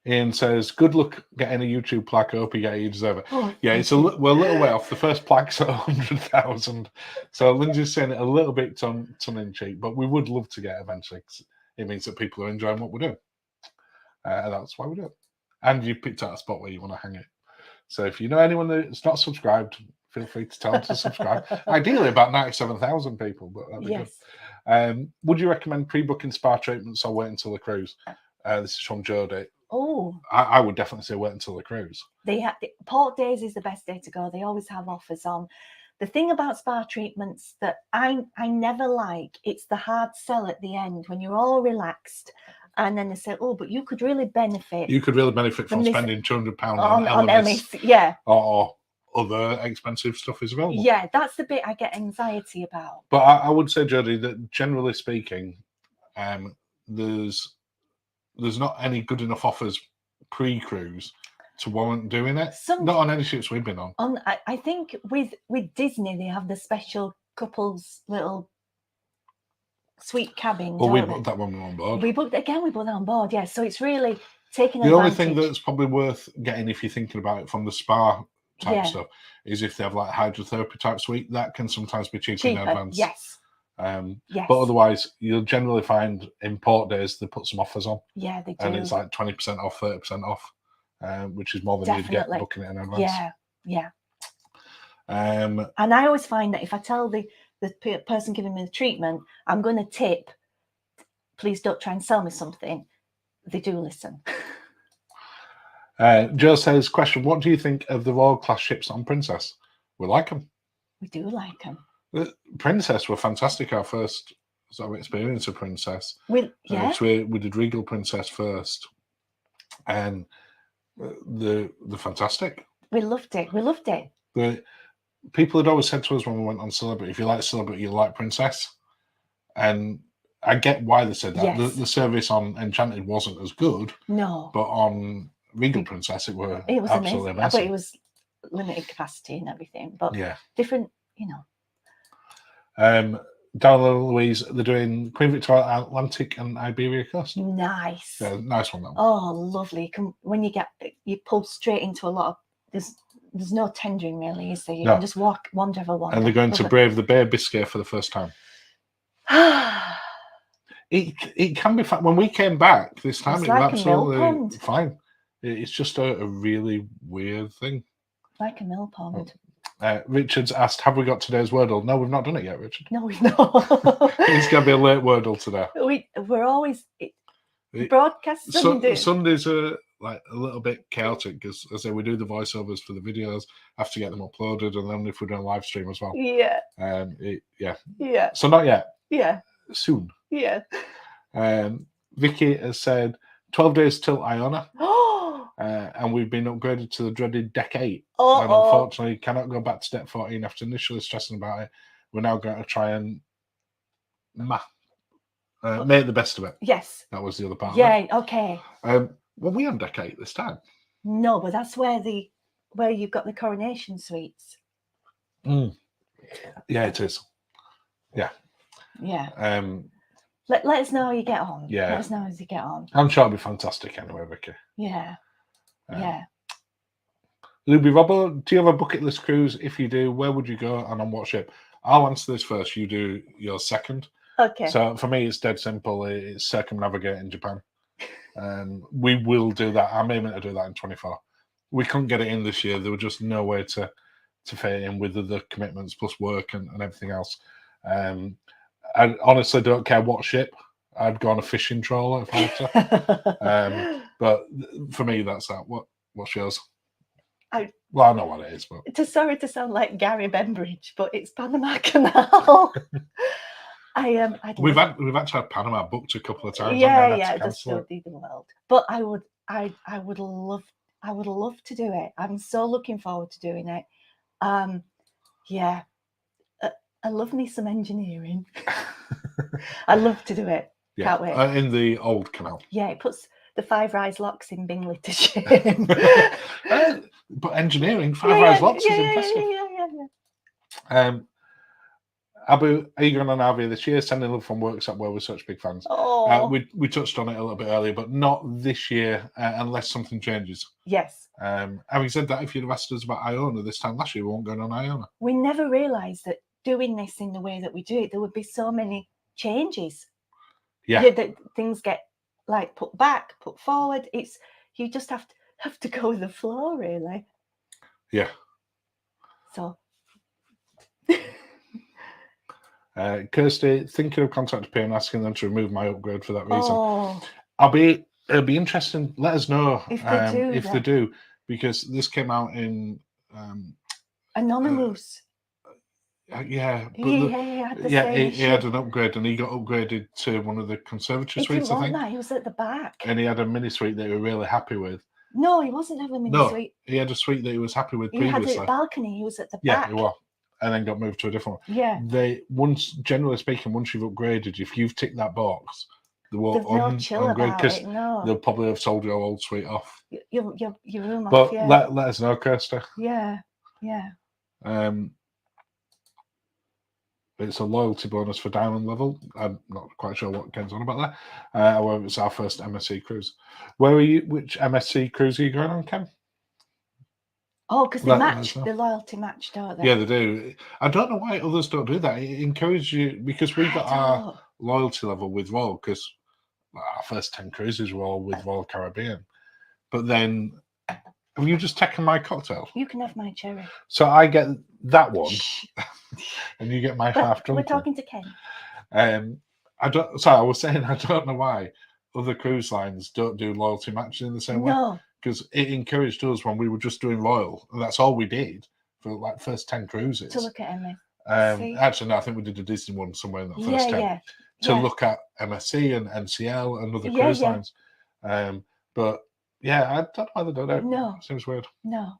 A: Ian says, "Good luck getting a YouTube plaque. I hope you get it. You deserve it."
B: Oh,
A: yeah, we're a little way off. The first plaque's at 100,000. So Lindsay's saying it a little bit tongue in cheek, but we would love to get it eventually, because it means that people are enjoying what we're doing. That's why we do it. And you picked out a spot where you want to hang it. So if you know anyone that's not subscribed, feel free to tell them to subscribe. Ideally, about 97,000 people, but that'd be good. Would you recommend pre-booking spa treatments or wait until the cruise? This is from Jodie.
B: Oh,
A: I would definitely say wait until the cruise.
B: Port Days is the best day to go. They always have offers on. The thing about spa treatments that I never like, it's the hard sell at the end when you're all relaxed. And then they say, "Oh, but you could really benefit." You could really benefit from spending £200 on LMS,
A: yeah, or other expensive stuff is available.
B: Yeah, that's the bit I get anxiety about.
A: But I would say, Jodie, that generally speaking, there's not any good enough offers pre-cruise to warrant doing it. Not on any ships we've been on.
B: I think with Disney they have the special couples little suite cabins.
A: Well, we
B: don't they?
A: booked that when we were on board.
B: We booked that on board, yeah. So it's really taking
A: The
B: advantage.
A: only thing that's probably worth getting if you're thinking about it from the spa type stuff is if they have like hydrotherapy type suite, that can sometimes be cheaper in advance.
B: Yes.
A: But otherwise, you'll generally find in port days they put some offers on.
B: Yeah, they do.
A: And it's like 20% off, 30% off, which is more than you'd get booking it in advance.
B: Yeah. And I always find that if I tell the person giving me the treatment, I'm going to tip, please don't try and sell me something, they do listen.
A: Joe says, question, what do you think of the Royal class ships on Princess? We like them.
B: We do like them.
A: The Princess were fantastic, our first sort of experience of Princess.
B: We
A: did Regal Princess first, and they're fantastic.
B: We loved it.
A: The people had always said to us when we went on Celebrity, if you like Celebrity, you like Princess. And I get why they said that.
B: Yes.
A: The service on Enchanted wasn't as good.
B: No.
A: But on Regal Princess, it was absolutely amazing.
B: But it was limited capacity and everything. But different,
A: Darla Louise, they're doing Queen Victoria Atlantic and Iberia Coast.
B: Nice.
A: Yeah, nice one, though.
B: Oh, lovely. When you pull straight into a lot of, there's no tendering really, is there? You can just wander over one.
A: And they're going to brave the Bay of Biscay for the first time. It can be fun. When we came back this time, it was absolutely fine. It's just a really weird thing.
B: Like a mill pond.
A: Richard's asked, have we got today's Wordle? No, we've not done it yet, Richard.
B: No, we've not.
A: It's going to be a late Wordle today.
B: We're always broadcast
A: Sundays are like a little bit chaotic because, as I say, we do the voiceovers for the videos, have to get them uploaded, and then if we're doing a live stream as well.
B: Yeah.
A: Yeah. So not yet.
B: Yeah.
A: Soon.
B: Yeah.
A: Vicky has said 12 days till Iona. And we've been upgraded to the dreaded Deck 8. And unfortunately cannot go back to Deck 14 after initially stressing about it. We're now going to try and make the best of it.
B: Yes.
A: That was the other part.
B: Yeah, okay.
A: Were we on Deck 8 this time?
B: No, but that's where you've got the coronation suites.
A: Yeah, it is. Yeah.
B: Yeah. Let us know how you get on.
A: Yeah.
B: Let us know as you get on.
A: I'm sure it'll be fantastic anyway, Vicky.
B: Yeah.
A: Luby Robbo, do you have a bucket list cruise? If you do, where would you go and on what ship? I'll answer this first. You do your second.
B: Okay.
A: So for me, it's dead simple. It's circumnavigating Japan. We will do that. I'm aiming to do that in 24. We couldn't get it in this year. There was just no way to fit in with the commitments plus work and everything else. I honestly don't care what ship. I'd go on a fishing trawler if I had to. But for me, that's that. What's yours? I know what it is, but
B: sorry to sound like Gary Bembridge, but it's Panama Canal.
A: We've actually had Panama booked a couple of times.
B: Yeah, just don't do the world. But I would love to do it. I'm so looking forward to doing it. Yeah. I love me some engineering. I love to do it.
A: Yeah.
B: Can't wait.
A: In the old canal.
B: Yeah, it puts the Five Rise locks in Bingley to shame.
A: But engineering, Five Rise locks is impressive.
B: Yeah.
A: Abu, are you going on RV this year? Sending love from Workshop where we're such big fans. We touched on it a little bit earlier, but not this year unless something changes.
B: Yes.
A: Having said that, if you'd have asked us about Iona this time last year, we weren't going on Iona.
B: We never realised that doing this in the way that we do it, there would be so many changes.
A: Yeah.
B: That things get like put back, put forward. You just have to go with the flow, really.
A: Yeah.
B: So.
A: Kirsty, thinking of contacting P and asking them to remove my upgrade for that reason. It'll be interesting. Let us know if they do, because this came out in
B: Anonymous.
A: He had an upgrade, and he got upgraded to one of the conservatory suites. I think
B: he was at the back,
A: and he had a mini suite that he was really happy with.
B: No, he wasn't having a mini suite.
A: He had a suite that he was happy with previously.
B: He had a balcony. He was at the back.
A: Yeah, he was. And then got moved to a different one.
B: Yeah.
A: Generally speaking, once you've upgraded, if you've ticked that box, they won't
B: no chill about it. No.
A: They'll probably have sold your old suite off.
B: Your room
A: but
B: off. Yeah.
A: Let us know, Kirsty.
B: Yeah.
A: It's a loyalty bonus for diamond level. I'm not quite sure what Ken's on about there. However, it's our first MSC cruise. Where are you? Which MSC cruise are you going on, Ken?
B: Oh, because they
A: Let
B: match
A: us know.
B: the loyalty match, don't they?
A: Yeah, they do. I don't know why others don't do that. It encourages you because we got our loyalty level with Royal because our first 10 cruises were all with Royal Caribbean. But then, have you just taken my cocktail?
B: You can have my cherry.
A: So I get that one, and you get my half drunk.
B: We're talking to Ken.
A: I don't. Sorry, I was saying I don't know why other cruise lines don't do loyalty matches in the same way.
B: No,
A: Because it encouraged us when we were just doing Royal, and that's all we did for like first 10 cruises.
B: to look at MSC.
A: Actually, no, I think we did a Disney one somewhere in that
B: Yeah,
A: first 10
B: yeah.
A: to look at MSC and NCL and other
B: Yeah,
A: cruise
B: yeah.
A: lines. But yeah, I don't know why they don't do it.
B: No.
A: Seems weird.
B: No.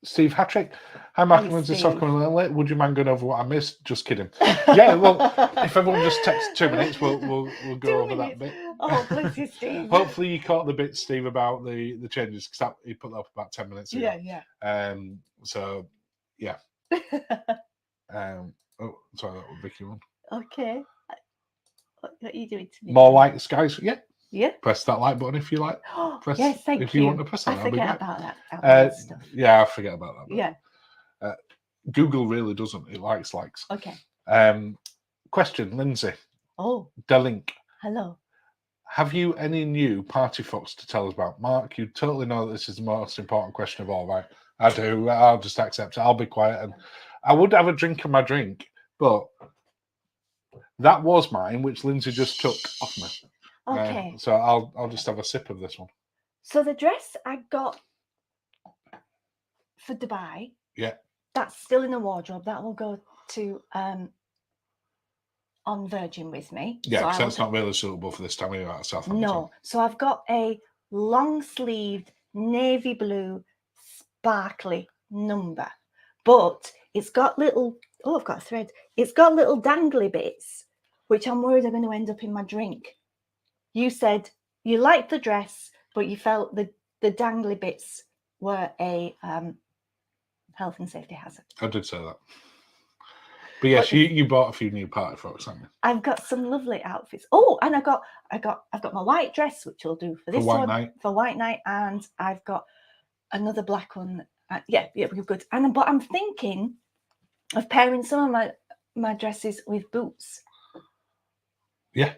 A: Steve Hattrick. Hi, Mark and Linzi. Sorry, coming a little late. Would you mind going over what I missed? Just kidding. Yeah, well, if everyone just texts 2 minutes, we'll go over that bit.
B: Oh, bless you, Steve.
A: Hopefully, you caught the bit, Steve, about the changes because he put that up about 10 minutes ago.
B: Yeah.
A: So, yeah. Oh, sorry, that was Vicky one.
B: Okay. What are you doing to me?
A: More like skies. Yeah.
B: Yeah.
A: Press that like button if you like. Press,
B: yes, thank you.
A: If you want to press that,
B: I forget about that. Stuff.
A: Yeah, I forget about that.
B: Yeah.
A: Google really doesn't. It likes.
B: Okay.
A: Question, Lindsay.
B: Oh.
A: The link.
B: Hello.
A: Have you any new party fox to tell us about? Mark, you totally know that this is the most important question of all, right? I do. I'll just accept it. I'll be quiet. And I would have a drink of my drink, but that was mine, which Lindsay just took off me.
B: Okay.
A: So I'll just have a sip of this one.
B: So the dress I got for Dubai.
A: Yeah.
B: That's still in the wardrobe. That will go to on Virgin with me.
A: Yeah, because that's not really suitable for this time of year at Southampton.
B: No. So I've got a long-sleeved navy blue sparkly number, but it's got little. Oh, I've got a thread. It's got little dangly bits, which I'm worried are going to end up in my drink. You said you liked the dress, but you felt the dangly bits were a health and safety hazard.
A: I did say that. But yes, you bought a few new party frocks, haven't you?
B: I've got some lovely outfits. Oh, and I've got my white dress, which will do for this
A: white night.
B: For white night, and I've got another black one. Yeah, we're good. But I'm thinking of pairing some of my dresses with boots.
A: Yeah.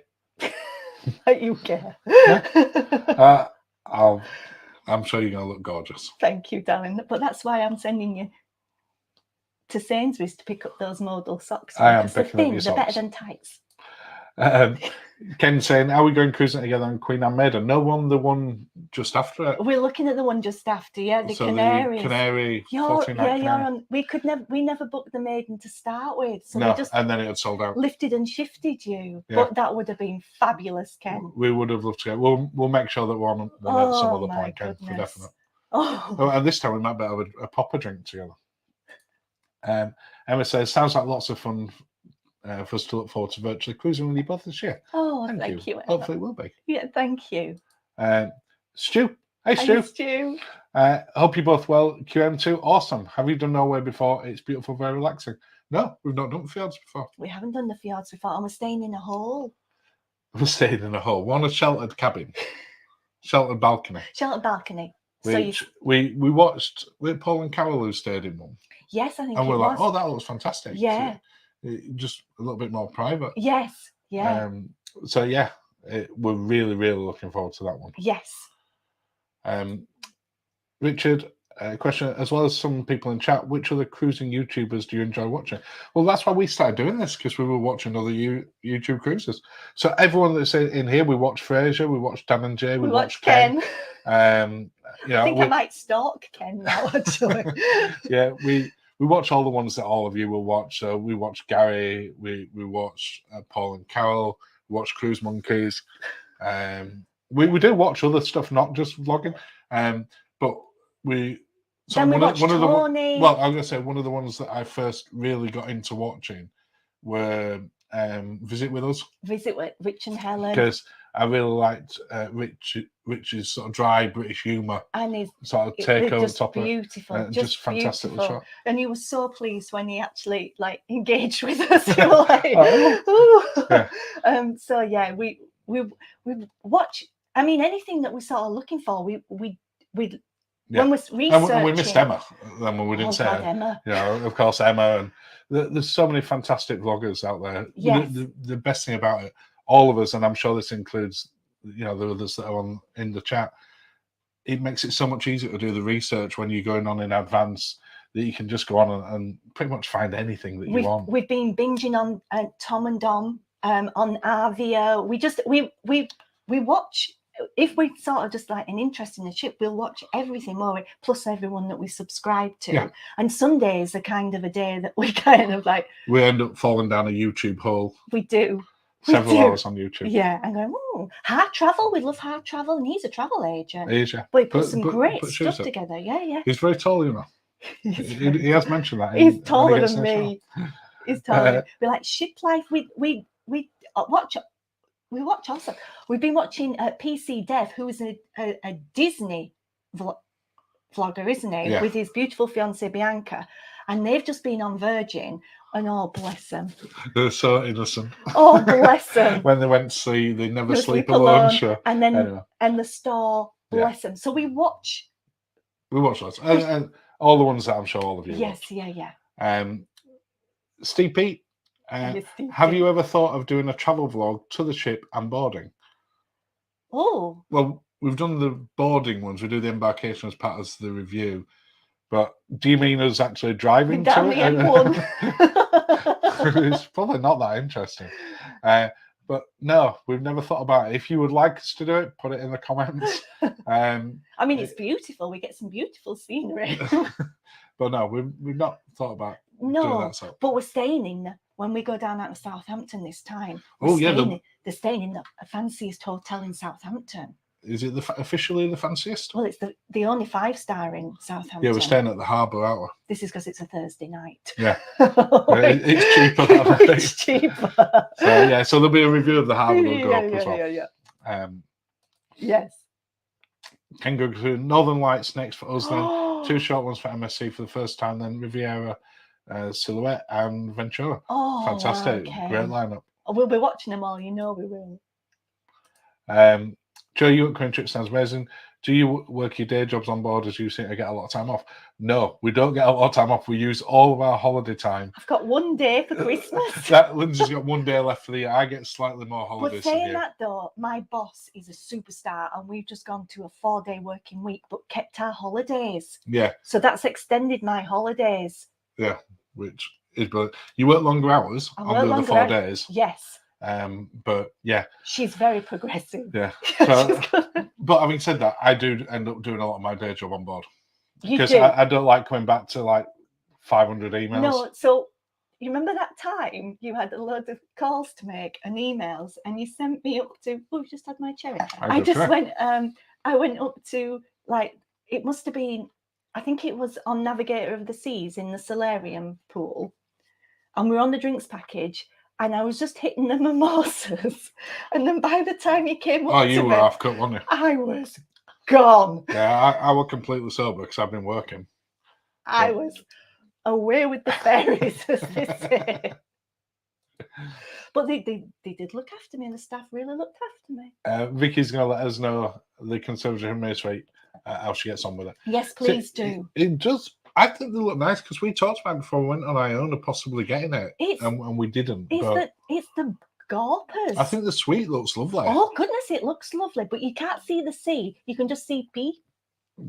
B: You care.
A: Yeah. I'm sure you're going to look gorgeous.
B: Thank you, darling. But that's why I'm sending you to Sainsbury's to pick up those modal socks.
A: I am picking up your socks.
B: They're better than tights.
A: Ken saying, are we going cruising together on Queen Anne Maiden? No one, the one just after it.
B: We're looking at the one just after, yeah, the
A: so
B: Canaries.
A: The Canary.
B: You're on. We never booked the Maiden to start with, so
A: no,
B: we just
A: and then it had sold out.
B: Lifted and shifted you,
A: yeah.
B: But that would have been fabulous, Ken.
A: We would have loved to go. We'll make sure that we're on at some other point, Ken, for definite.
B: Oh,
A: and this time we might better have a popper drink together. Emma says, sounds like lots of fun. For us to look forward to virtually cruising with you both this year.
B: Oh, thank you.
A: Hopefully it will be.
B: Yeah, thank you.
A: Stu. Hey, Stu.
B: Hi, Stu.
A: Hope you're both well. QM2, awesome. Have you done Norway before? It's beautiful, very relaxing. No, we've not done fjords before.
B: We haven't done the fjords before, and we're staying in a hole.
A: We're staying in a hole. We're on a sheltered cabin. Sheltered balcony.
B: Sheltered balcony.
A: Which we watched with Paul and Carol who stayed in one.
B: Yes, I think
A: and
B: it
A: we're
B: was.
A: like, oh, that looks fantastic.
B: Yeah.
A: So, just a little bit more private.
B: Yes. Yeah.
A: So yeah, we're really, really looking forward to that one.
B: Yes.
A: Richard, question, as well as some people in chat, which other cruising YouTubers do you enjoy watching? Well, that's why we started doing this, because we were watching other YouTube cruisers. So everyone that's in here, we watch Fraser, we watch Dan and Jay, we watch Ken.
B: I think I might stalk Ken now, actually.
A: Yeah, we watch all the ones that all of you will watch. So we watch Gary, we watch Paul and Carol, we watch Cruise Monkeys. We do watch other stuff, not just vlogging. But we. So
B: then we watch Tony.
A: Well, I'm going to say one of the ones that I first really got into watching were Visit With Us.
B: Visit with Rich and Helen.
A: Because I really liked Rich's sort of dry British humour,
B: And his
A: sort of
B: they're
A: take over the
B: just
A: top
B: beautiful,
A: of it. Just fantastically
B: beautiful.
A: shot.
B: And he was so pleased when he actually like engaged with us. We were like,
A: Oh,
B: ooh.
A: yeah.
B: So yeah, we watch. I mean, anything that we're sort of looking for, we
A: Yeah.
B: when we're researching.
A: And we missed Emma. Then when we didn't say
B: God,
A: her.
B: Emma.
A: You know, of course, Emma, and there's so many fantastic vloggers out there.
B: Yes.
A: The best thing about it, all of us, and I'm sure this includes, you know, the others that are in the chat, it makes it so much easier to do the research when you're going on in advance, that you can just go on and pretty much find anything that you want.
B: We've been binging on Tom and Dom on Avia. We watch. If we sort of just like an interest in the ship, we'll watch everything more, plus everyone that we subscribe to.
A: Yeah.
B: And Sundays are kind of a day that we kind of like.
A: We end up falling down a YouTube hole.
B: We do.
A: Several hours on YouTube.
B: Yeah, and going, oh, hard travel. We love hard travel, and he's a travel agent.
A: He is, yeah.
B: But he puts some great stuff together. Yeah, yeah.
A: He's very tall, you know. He has mentioned that.
B: He's taller than me. He's taller. We're like ship life. We watch. We watch also. We've been watching PC Dev, who is a Disney vlogger, isn't he?
A: Yeah.
B: With his beautiful fiancée Bianca, and they've just been on Virgin. And oh, bless them.
A: They're so innocent.
B: Oh, bless them.
A: When they went to see the Never Sleep Alone show.
B: And then
A: anyway.
B: And the store, bless them. So we watch.
A: We watch lots. And all the ones that I'm sure all of you watch.
B: Yeah.
A: Steve Pete, have you ever thought of doing a travel vlog to the ship and boarding?
B: Oh.
A: Well, we've done the boarding ones. We do the embarkation as part of the review. But do you mean us actually driving
B: down
A: to
B: the
A: it?
B: M1.
A: It's probably not that interesting. But no, we've never thought about it. If you would like us to do it, put it in the comments.
B: I mean, it's beautiful. We get some beautiful scenery.
A: But no, we've not thought about doing that. So.
B: But we're staying in, when we go down out of Southampton this time. They're staying in the fanciest hotel in Southampton.
A: Is it officially the fanciest?
B: Well, it's the only 5-star in Southampton.
A: Yeah, we're staying at the Harbour, aren't we?
B: This is because it's a Thursday night.
A: Yeah. It's cheaper that way.
B: It's cheaper.
A: So there'll be a review of the Harbour that'll go up as well.
B: Yeah. Yes.
A: Kangaroo Northern Lights next for us then. 2 short ones for MSC for the first time, then Riviera, Silhouette and Ventura.
B: Oh,
A: fantastic.
B: Okay.
A: Great lineup.
B: We'll be watching them all, you know we will.
A: Joe, you at Crane Trip sounds amazing. Do you work your day jobs on board as you seem to get a lot of time off? No, we don't get a lot of time off. We use all of our holiday time.
B: I've got 1 day for Christmas.
A: Lindsay's got 1 day left for the year. I get slightly more holidays.
B: But saying that though, my boss is a superstar and we've just gone to a 4-day working week but kept our holidays.
A: Yeah.
B: So that's extended my holidays.
A: Yeah, which is brilliant. You work longer hours on the 4 days.
B: Yes.
A: But yeah,
B: she's very progressive.
A: Yeah. So, but having said that, I do end up doing a lot of my day job on board because I don't like coming back to like 500 emails.
B: No, so you remember that time you had a load of calls to make and emails, and you sent me up to. Oh, you just had my cherry. I went up to, like, it must have been, I think it was on Navigator of the Seas in the solarium pool, and we were on the drinks package. And I was just hitting the mimosas. And then by the time he came up
A: you
B: to
A: were
B: me,
A: half cut, weren't you?
B: I was gone.
A: Yeah, I was completely sober because I've been working.
B: I was away with the fairies, as they say. But they did look after me, and the staff really looked after me.
A: Vicky's going to let us know the Conservatory Race Week, how she gets on with it.
B: Yes, please do.
A: It does. I think they look nice because we talked about it before we went on Iona possibly getting it, and we didn't.
B: It's the gawpers.
A: I think the suite looks lovely.
B: Oh goodness, it looks lovely, but you can't see the sea. You can just see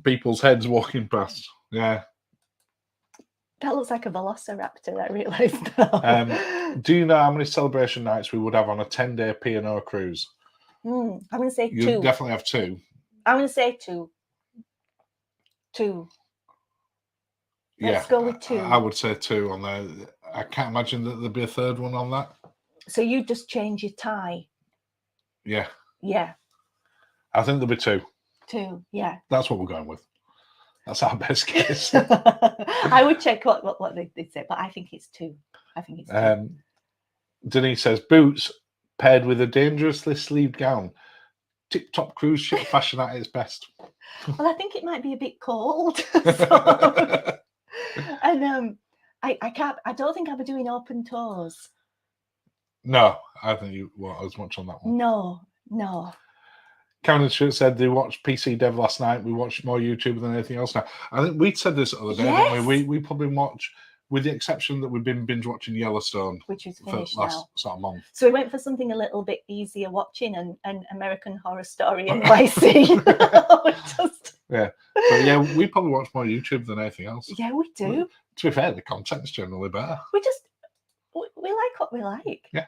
A: people's heads walking past. Yeah,
B: that looks like a velociraptor. I realised now.
A: Do you know how many celebration nights we would have on a 10-day P&O cruise?
B: I'm going to say 2.
A: You definitely have 2.
B: I'm going to say 2. 2. Let's go with 2.
A: I would say 2 on there. I can't imagine that there'd be a 3rd one on that.
B: So you just change your tie?
A: Yeah.
B: Yeah.
A: I think there'll be 2.
B: 2, yeah.
A: That's what we're going with. That's our best case.
B: I would check what they say, but I think it's 2. I think it's 2.
A: Denise says, boots paired with a dangerously sleeved gown. tip-top cruise ship fashion at its best.
B: Well, I think it might be a bit cold. So, and I can't. I don't think I'll be doing open tours.
A: No, I think you won't as much on that one.
B: No.
A: Karen Stewart said they watched PC Dev last night. We watched more YouTube than anything else now. I think we'd said this the other day, didn't we? We probably watch, with the exception that we've been binge watching Yellowstone,
B: Which is
A: for
B: finished
A: last
B: now.
A: sort of month.
B: So we went for something a little bit easier watching, and American Horror Story NYC.
A: Yeah. So yeah, we probably watch more YouTube than anything else.
B: Yeah, we do.
A: To be fair, the content's generally better.
B: We like what we like.
A: Yeah.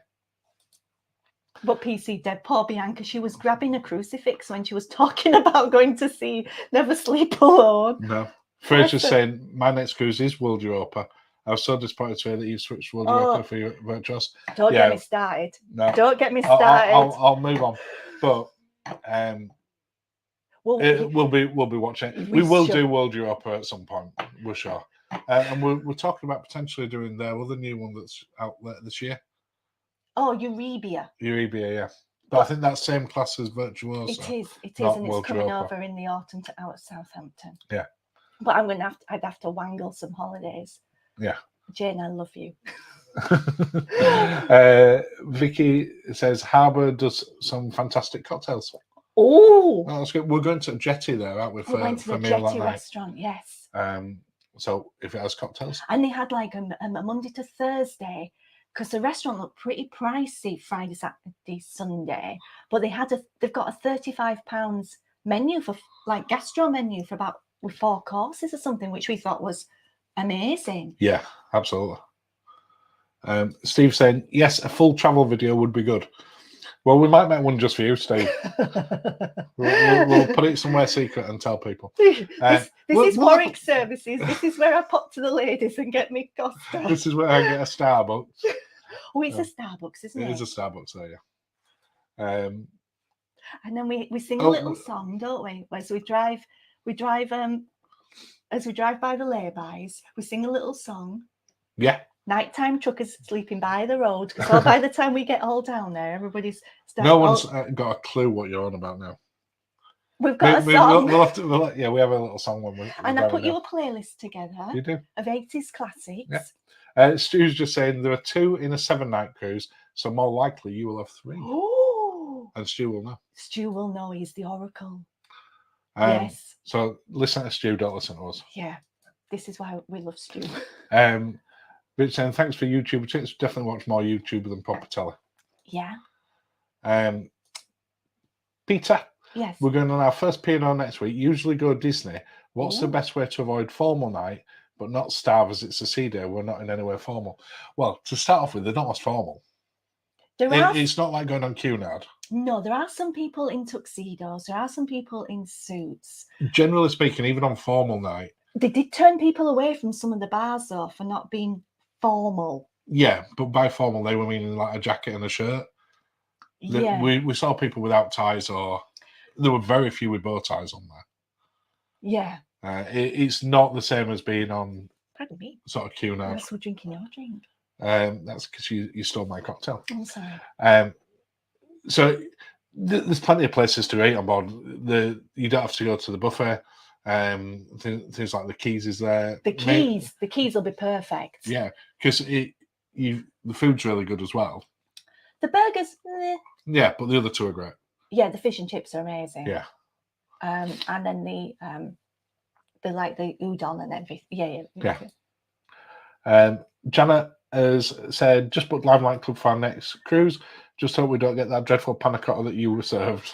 B: But PC Dead, poor Bianca, she was grabbing a crucifix when she was talking about going to see Never Sleep Alone.
A: No. Fraser's saying, my next cruise is World Europa. I was so disappointed to hear that you switched World Europa for your Virtuos.
B: Don't get me started.
A: No.
B: Don't get me started.
A: I'll move on. But we'll be watching it. We will do World Europa at some point, we're sure. And we're talking about potentially doing their other new one that's out later this year.
B: Oh, Eurybia,
A: yeah. But I think that's same class as Virtuoso.
B: It is,
A: not
B: and it's
A: World
B: coming
A: Europa.
B: over in the autumn out of Southampton.
A: Yeah.
B: But I'd have to wangle some holidays.
A: Yeah.
B: Jane, I love you.
A: Vicky says Harbour does some fantastic cocktails.
B: Oh,
A: that's good. We're going to Jetty there, aren't we?
B: We're going to the Jetty restaurant, yes.
A: So if it has cocktails.
B: And they had like a Monday to Thursday, because the restaurant looked pretty pricey Friday, Saturday, Sunday. But they've got a £35 menu for like gastro menu for about with 4 courses or something, which we thought was amazing.
A: Yeah, absolutely. Steve saying, yes, a full travel video would be good. Well, we might make one just for you, Steve. we'll put it somewhere secret and tell people.
B: This is Warwick Services. This is where I pop to the ladies and get me Costa.
A: This is where I get a Starbucks.
B: Oh, it's a Starbucks, isn't it?
A: It is a Starbucks there, yeah.
B: And then we sing a little song, don't we? As we drive as we drive by the laybys, we sing a little song.
A: Yeah.
B: Nighttime truckers sleeping by the road, because by the time we get all down there, everybody's
A: no one's got a clue what you're on about now.
B: We've got a song.
A: We'll have to, we have a little song when we.
B: And I put you a playlist together.
A: You do.
B: Of 80s classics.
A: Yeah. Stu's just saying there are 2 in a 7-night cruise, so more likely you will have 3.
B: Oh.
A: And Stu will know.
B: Stu will know. He's the oracle.
A: Yes. So listen to Stu, don't listen to us.
B: Yeah. This is why we love Stu.
A: Rich saying, thanks for YouTube tips. Definitely watch more YouTube than proper telly.
B: Yeah.
A: Peter.
B: Yes.
A: We're going on our first P&O next week. Usually go Disney. What's the best way to avoid formal night, but not starve as it's a sea day? We're not in any way formal. Well, to start off with, they're not as formal. It's not like going on Cunard.
B: No, there are some people in tuxedos. There are some people in suits.
A: Generally speaking, even on formal night.
B: They did turn people away from some of the bars, though, for not being formal.
A: Yeah, but by formal, they were meaning like a jacket and a shirt.
B: Yeah.
A: We saw people without ties, or there were very few with bow ties on there.
B: Yeah.
A: It's not the same as being on.
B: Pardon me.
A: Sort of Cunard.
B: I'm still drinking your drink.
A: That's because you stole my cocktail.
B: I'm sorry.
A: So there's plenty of places to eat on board. You don't have to go to the buffet. Things like the Keys is there.
B: The Keys will be perfect.
A: Yeah, because the food's really good as well.
B: The burgers.
A: Yeah, but the other 2 are great.
B: Yeah, the fish and chips are amazing.
A: Yeah.
B: And then the like the udon and everything.
A: Yeah. Janet has said, just book Limelight Club for our next cruise. Just hope we don't get that dreadful panna cotta that you were served.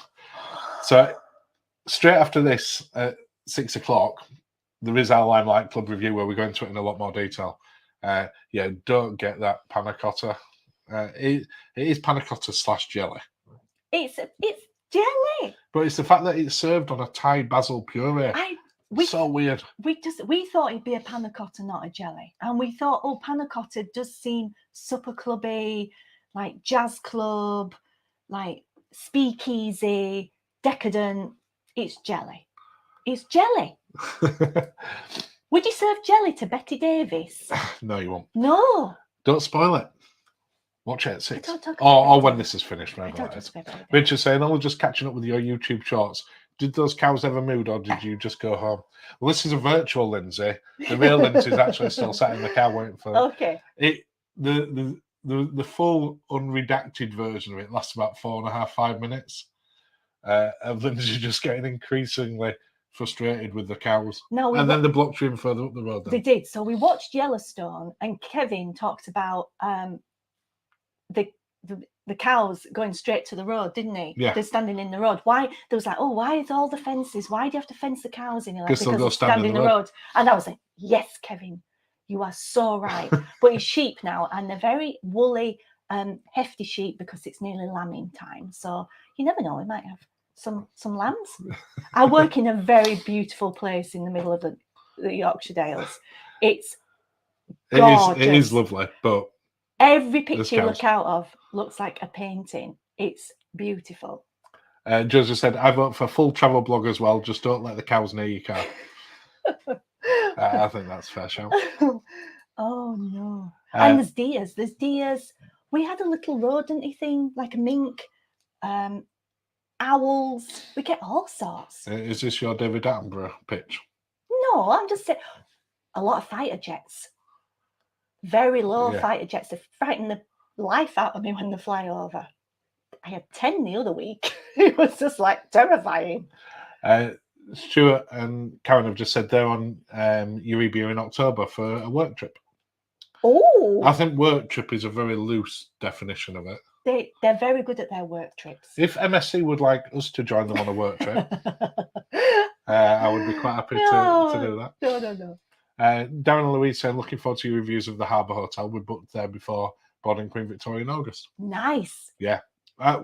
A: So straight after this at 6 o'clock, there is our Limelight Club review where we go into it in a lot more detail. Don't get that panna cotta. It is panna cotta / jelly.
B: It's jelly.
A: But it's the fact that it's served on a Thai basil puree. So weird.
B: We thought it'd be a panna cotta, not a jelly. And we thought, panna cotta does seem supper clubby, like jazz club, like speakeasy, decadent. It's jelly. It's jelly. Would you serve jelly to Betty Davis?
A: No, you won't.
B: No.
A: Don't spoil it. Watch it at
B: I
A: 6.
B: don't talk about
A: Or when
B: bedtime.
A: this is finished,
B: I
A: maybe
B: don't
A: that
B: talk
A: is.
B: about bedtime.
A: Richard's saying, I was just catching up with your YouTube shorts. Did those cows ever moo, or did you just go home? Well, this is a virtual Lindsay. The real Lindsay's actually still sat in the car waiting for
B: Okay.
A: it. The full unredacted version of it lasts about 4.5, 5 minutes. Of Lindsay just getting increasingly frustrated with the cows.
B: No,
A: and then they blocked you in further up the road.
B: They did. So we watched Yellowstone, and Kevin talked about the cows going straight to the road, didn't he?
A: Yeah.
B: They're standing in the road. Why? There was like, oh, why is all the fences? Why do you have to fence the cows in? Like,
A: because they'll go
B: it's
A: stand in the road.
B: And I was like, yes, Kevin, you are so right. But it's sheep now, and they're very woolly, hefty sheep because it's nearly lambing time. So you never know, we might have some lambs. I work in a very beautiful place in the middle of the Yorkshire Dales. It's gorgeous.
A: It is lovely, but
B: every picture you look out of looks like a painting. It's beautiful.
A: Joseph said, I vote for full travel blog as well. Just don't let the cows near your car. I think that's fair show.
B: Oh, no. And there's deers. There's deers. We had a little rodent-y thing, like a mink, owls. We get all sorts.
A: Is this your David Attenborough pitch?
B: No, I'm just saying. A lot of fighter jets. Very low fighter jets. They frighten the life out of me when they fly over. I had 10 the other week. It was just like terrifying.
A: Stuart and Karen have just said they're on Euribia in October for a work trip.
B: Oh,
A: I think work trip is a very loose definition of it.
B: They're very good at their work trips.
A: If MSC would like us to join them on a work trip, I would be quite happy to do that.
B: No.
A: Darren and Louise saying, looking forward to your reviews of the Harbour Hotel. We booked there before boarding Queen Victoria in August.
B: Nice.
A: Yeah.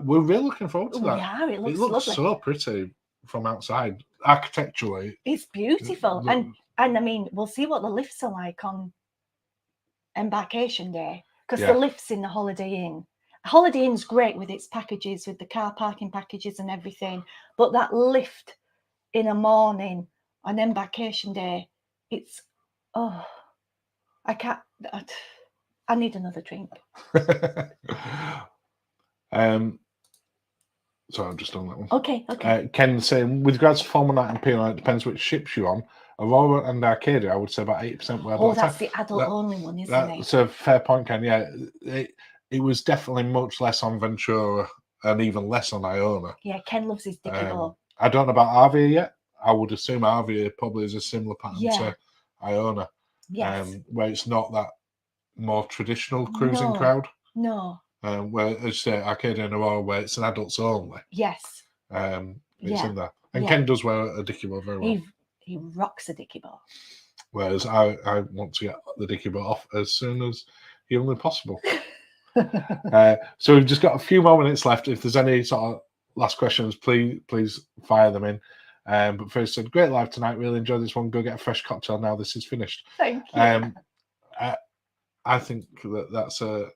A: We're really looking forward to that.
B: Yeah, it looks lovely.
A: So pretty from outside. Architecturally.
B: It's beautiful. And I mean, we'll see what the lifts are like on embarkation day. Because the lifts in the Holiday Inn. Holiday Inn's great with its packages, with the car parking packages and everything. But that lift in a morning on embarkation day, it's, I can't, I need another drink.
A: So I've just done that one.
B: Okay.
A: Ken saying, with regards to formal night and P&I, it depends which ships you're on. Aurora and Arcadia, I would say about 80% were.
B: Oh, that's the adult-only one, isn't it?
A: That's a fair point, Ken. Yeah, it was definitely much less on Ventura and even less on Iona.
B: Yeah, Ken loves his dicky ball.
A: I don't know about Arvia yet. I would assume Arvia probably is a similar pattern to Iona.
B: Yes.
A: Where it's not that more traditional cruising crowd.
B: No.
A: Where, as you say, Arcadia and Aurora, where it's an adults only.
B: Yes.
A: It's in there. And Ken does wear a dicky ball very well.
B: He rocks a dicky ball.
A: Whereas I want to get the dicky ball off as soon as humanly possible. So we've just got a few more minutes left. If there's any sort of last questions, please fire them in. But first, said, great live tonight. Really enjoyed this one. Go get a fresh cocktail now. This is finished.
B: Thank you.
A: I think that's a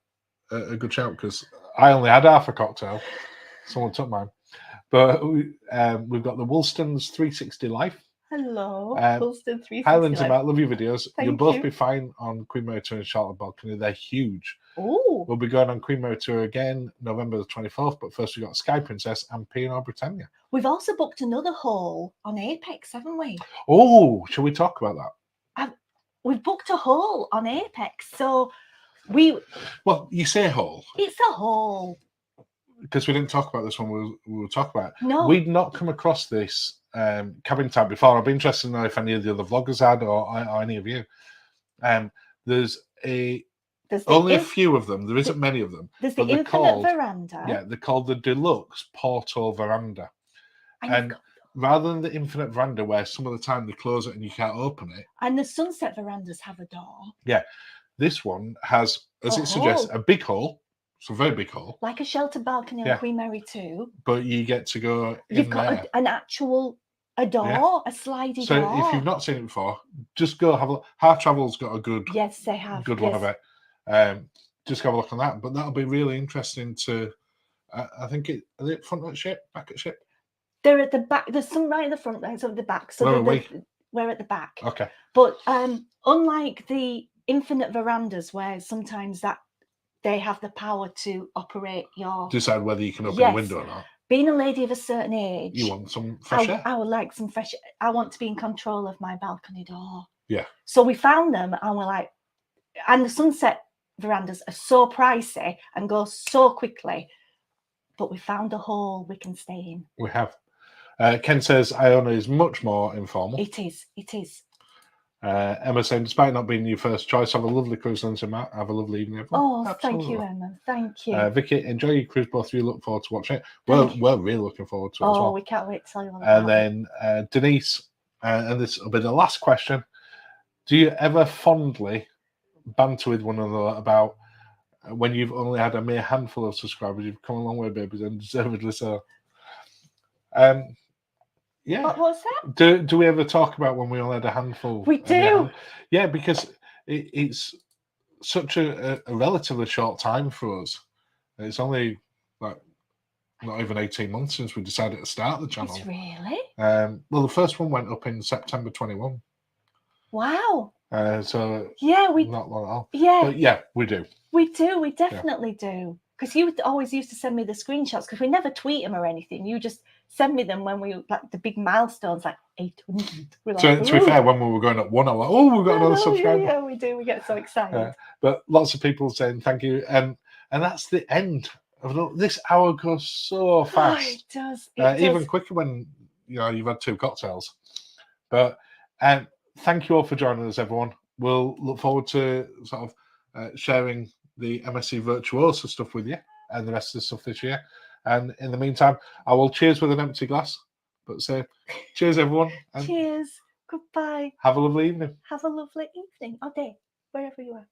A: good shout because I only had half a cocktail. Someone took mine. But we've got the Woolston's 360 Life.
B: Hello, Woolston 360
A: Highlands
B: Life.
A: about love your videos.
B: Thank
A: You'll both
B: you.
A: be fine on Queen Mary Tour and Charlotte Balcony. They're huge.
B: Oh.
A: We'll be going on Queen Mary Tour again November the 24th, but first we've got Sky Princess and P&O Britannia.
B: We've also booked another hole on Apex, haven't we?
A: Oh, shall we talk about that?
B: We've booked a hole on Apex, so
A: Well, you say hole.
B: It's a hole.
A: Because we didn't talk about this one, we will talk about it.
B: No.
A: We'd not come across this cabin type before. I'd be interested to know if any of the other vloggers had or any of you. There's only a few of them. There isn't many of them.
B: There's the infinite veranda.
A: Yeah, they're called the Deluxe Porto Veranda. And rather than the infinite veranda where some of the time they close it and you can't open it.
B: And the sunset verandas have a door.
A: Yeah. This one has, as it suggests, a big hole. It's a very big hole.
B: Like a sheltered balcony on Queen Mary 2.
A: But you get to go in there.
B: You've got an actual door, a slidey door.
A: So if you've not seen it before, just go have a look. Half Travel's got a good
B: they have.
A: Good one of it. Just have a look on that. But that'll be really interesting to, I think are they front at ship, back at ship?
B: They're at the back. There's some right at the front, right at the back. So we're at the back.
A: Okay.
B: But unlike the infinite verandas where sometimes that they have the power to operate your.
A: Decide whether you can open
B: Yes.
A: the window or not.
B: Being a lady of a certain age,
A: You want some fresh air?
B: I would like some fresh. I want to be in control of my balcony door.
A: Yeah.
B: So we found them, and we're like, and the sunset verandas are so pricey and go so quickly, but we found a hole we can stay in.
A: We have. Ken says Iona is much more informal.
B: It is. It is.
A: Emma saying, despite not being your first choice, have a lovely cruise, Linzi and Matt. Have a lovely evening, everyone.
B: Oh, thank you, Emma. Thank you.
A: Vicky, enjoy your cruise, both of you. Look forward to watching it. We're really looking forward to it as well.
B: We can't wait to tell you all about
A: And then Denise, and this will be the last question. Do you ever fondly banter with one another about when you've only had a mere handful of subscribers? You've come a long way, babies, and deservedly so. Yeah.
B: What was that?
A: Do we ever talk about when we only had a handful?
B: We do.
A: Yeah, because it's such a relatively short time for us. It's only like not even 18 months since we decided to start the channel.
B: It's really?
A: Well, the first one went up in September 21.
B: Wow.
A: So
B: yeah,
A: not long at all.
B: Yeah.
A: But yeah, we do.
B: We do. We definitely do. Because you always used to send me the screenshots because we never tweet them or anything. You just send me them when we like the big milestones, like 800. Like,
A: so to be fair, when we were going up one, I'm like, oh, we've got another subscriber.
B: Yeah, we do. We get so excited.
A: But lots of people saying thank you, and that's the end of this hour. Goes so fast.
B: It does.
A: Even quicker when you've had 2 cocktails. But thank you all for joining us, everyone. We'll look forward to sort of sharing the MSC Virtuoso stuff with you and the rest of the stuff this year. And in the meantime, I will cheers with an empty glass, but say cheers, everyone. And
B: cheers. Goodbye.
A: Have a lovely evening.
B: Have a lovely evening or day, wherever you are.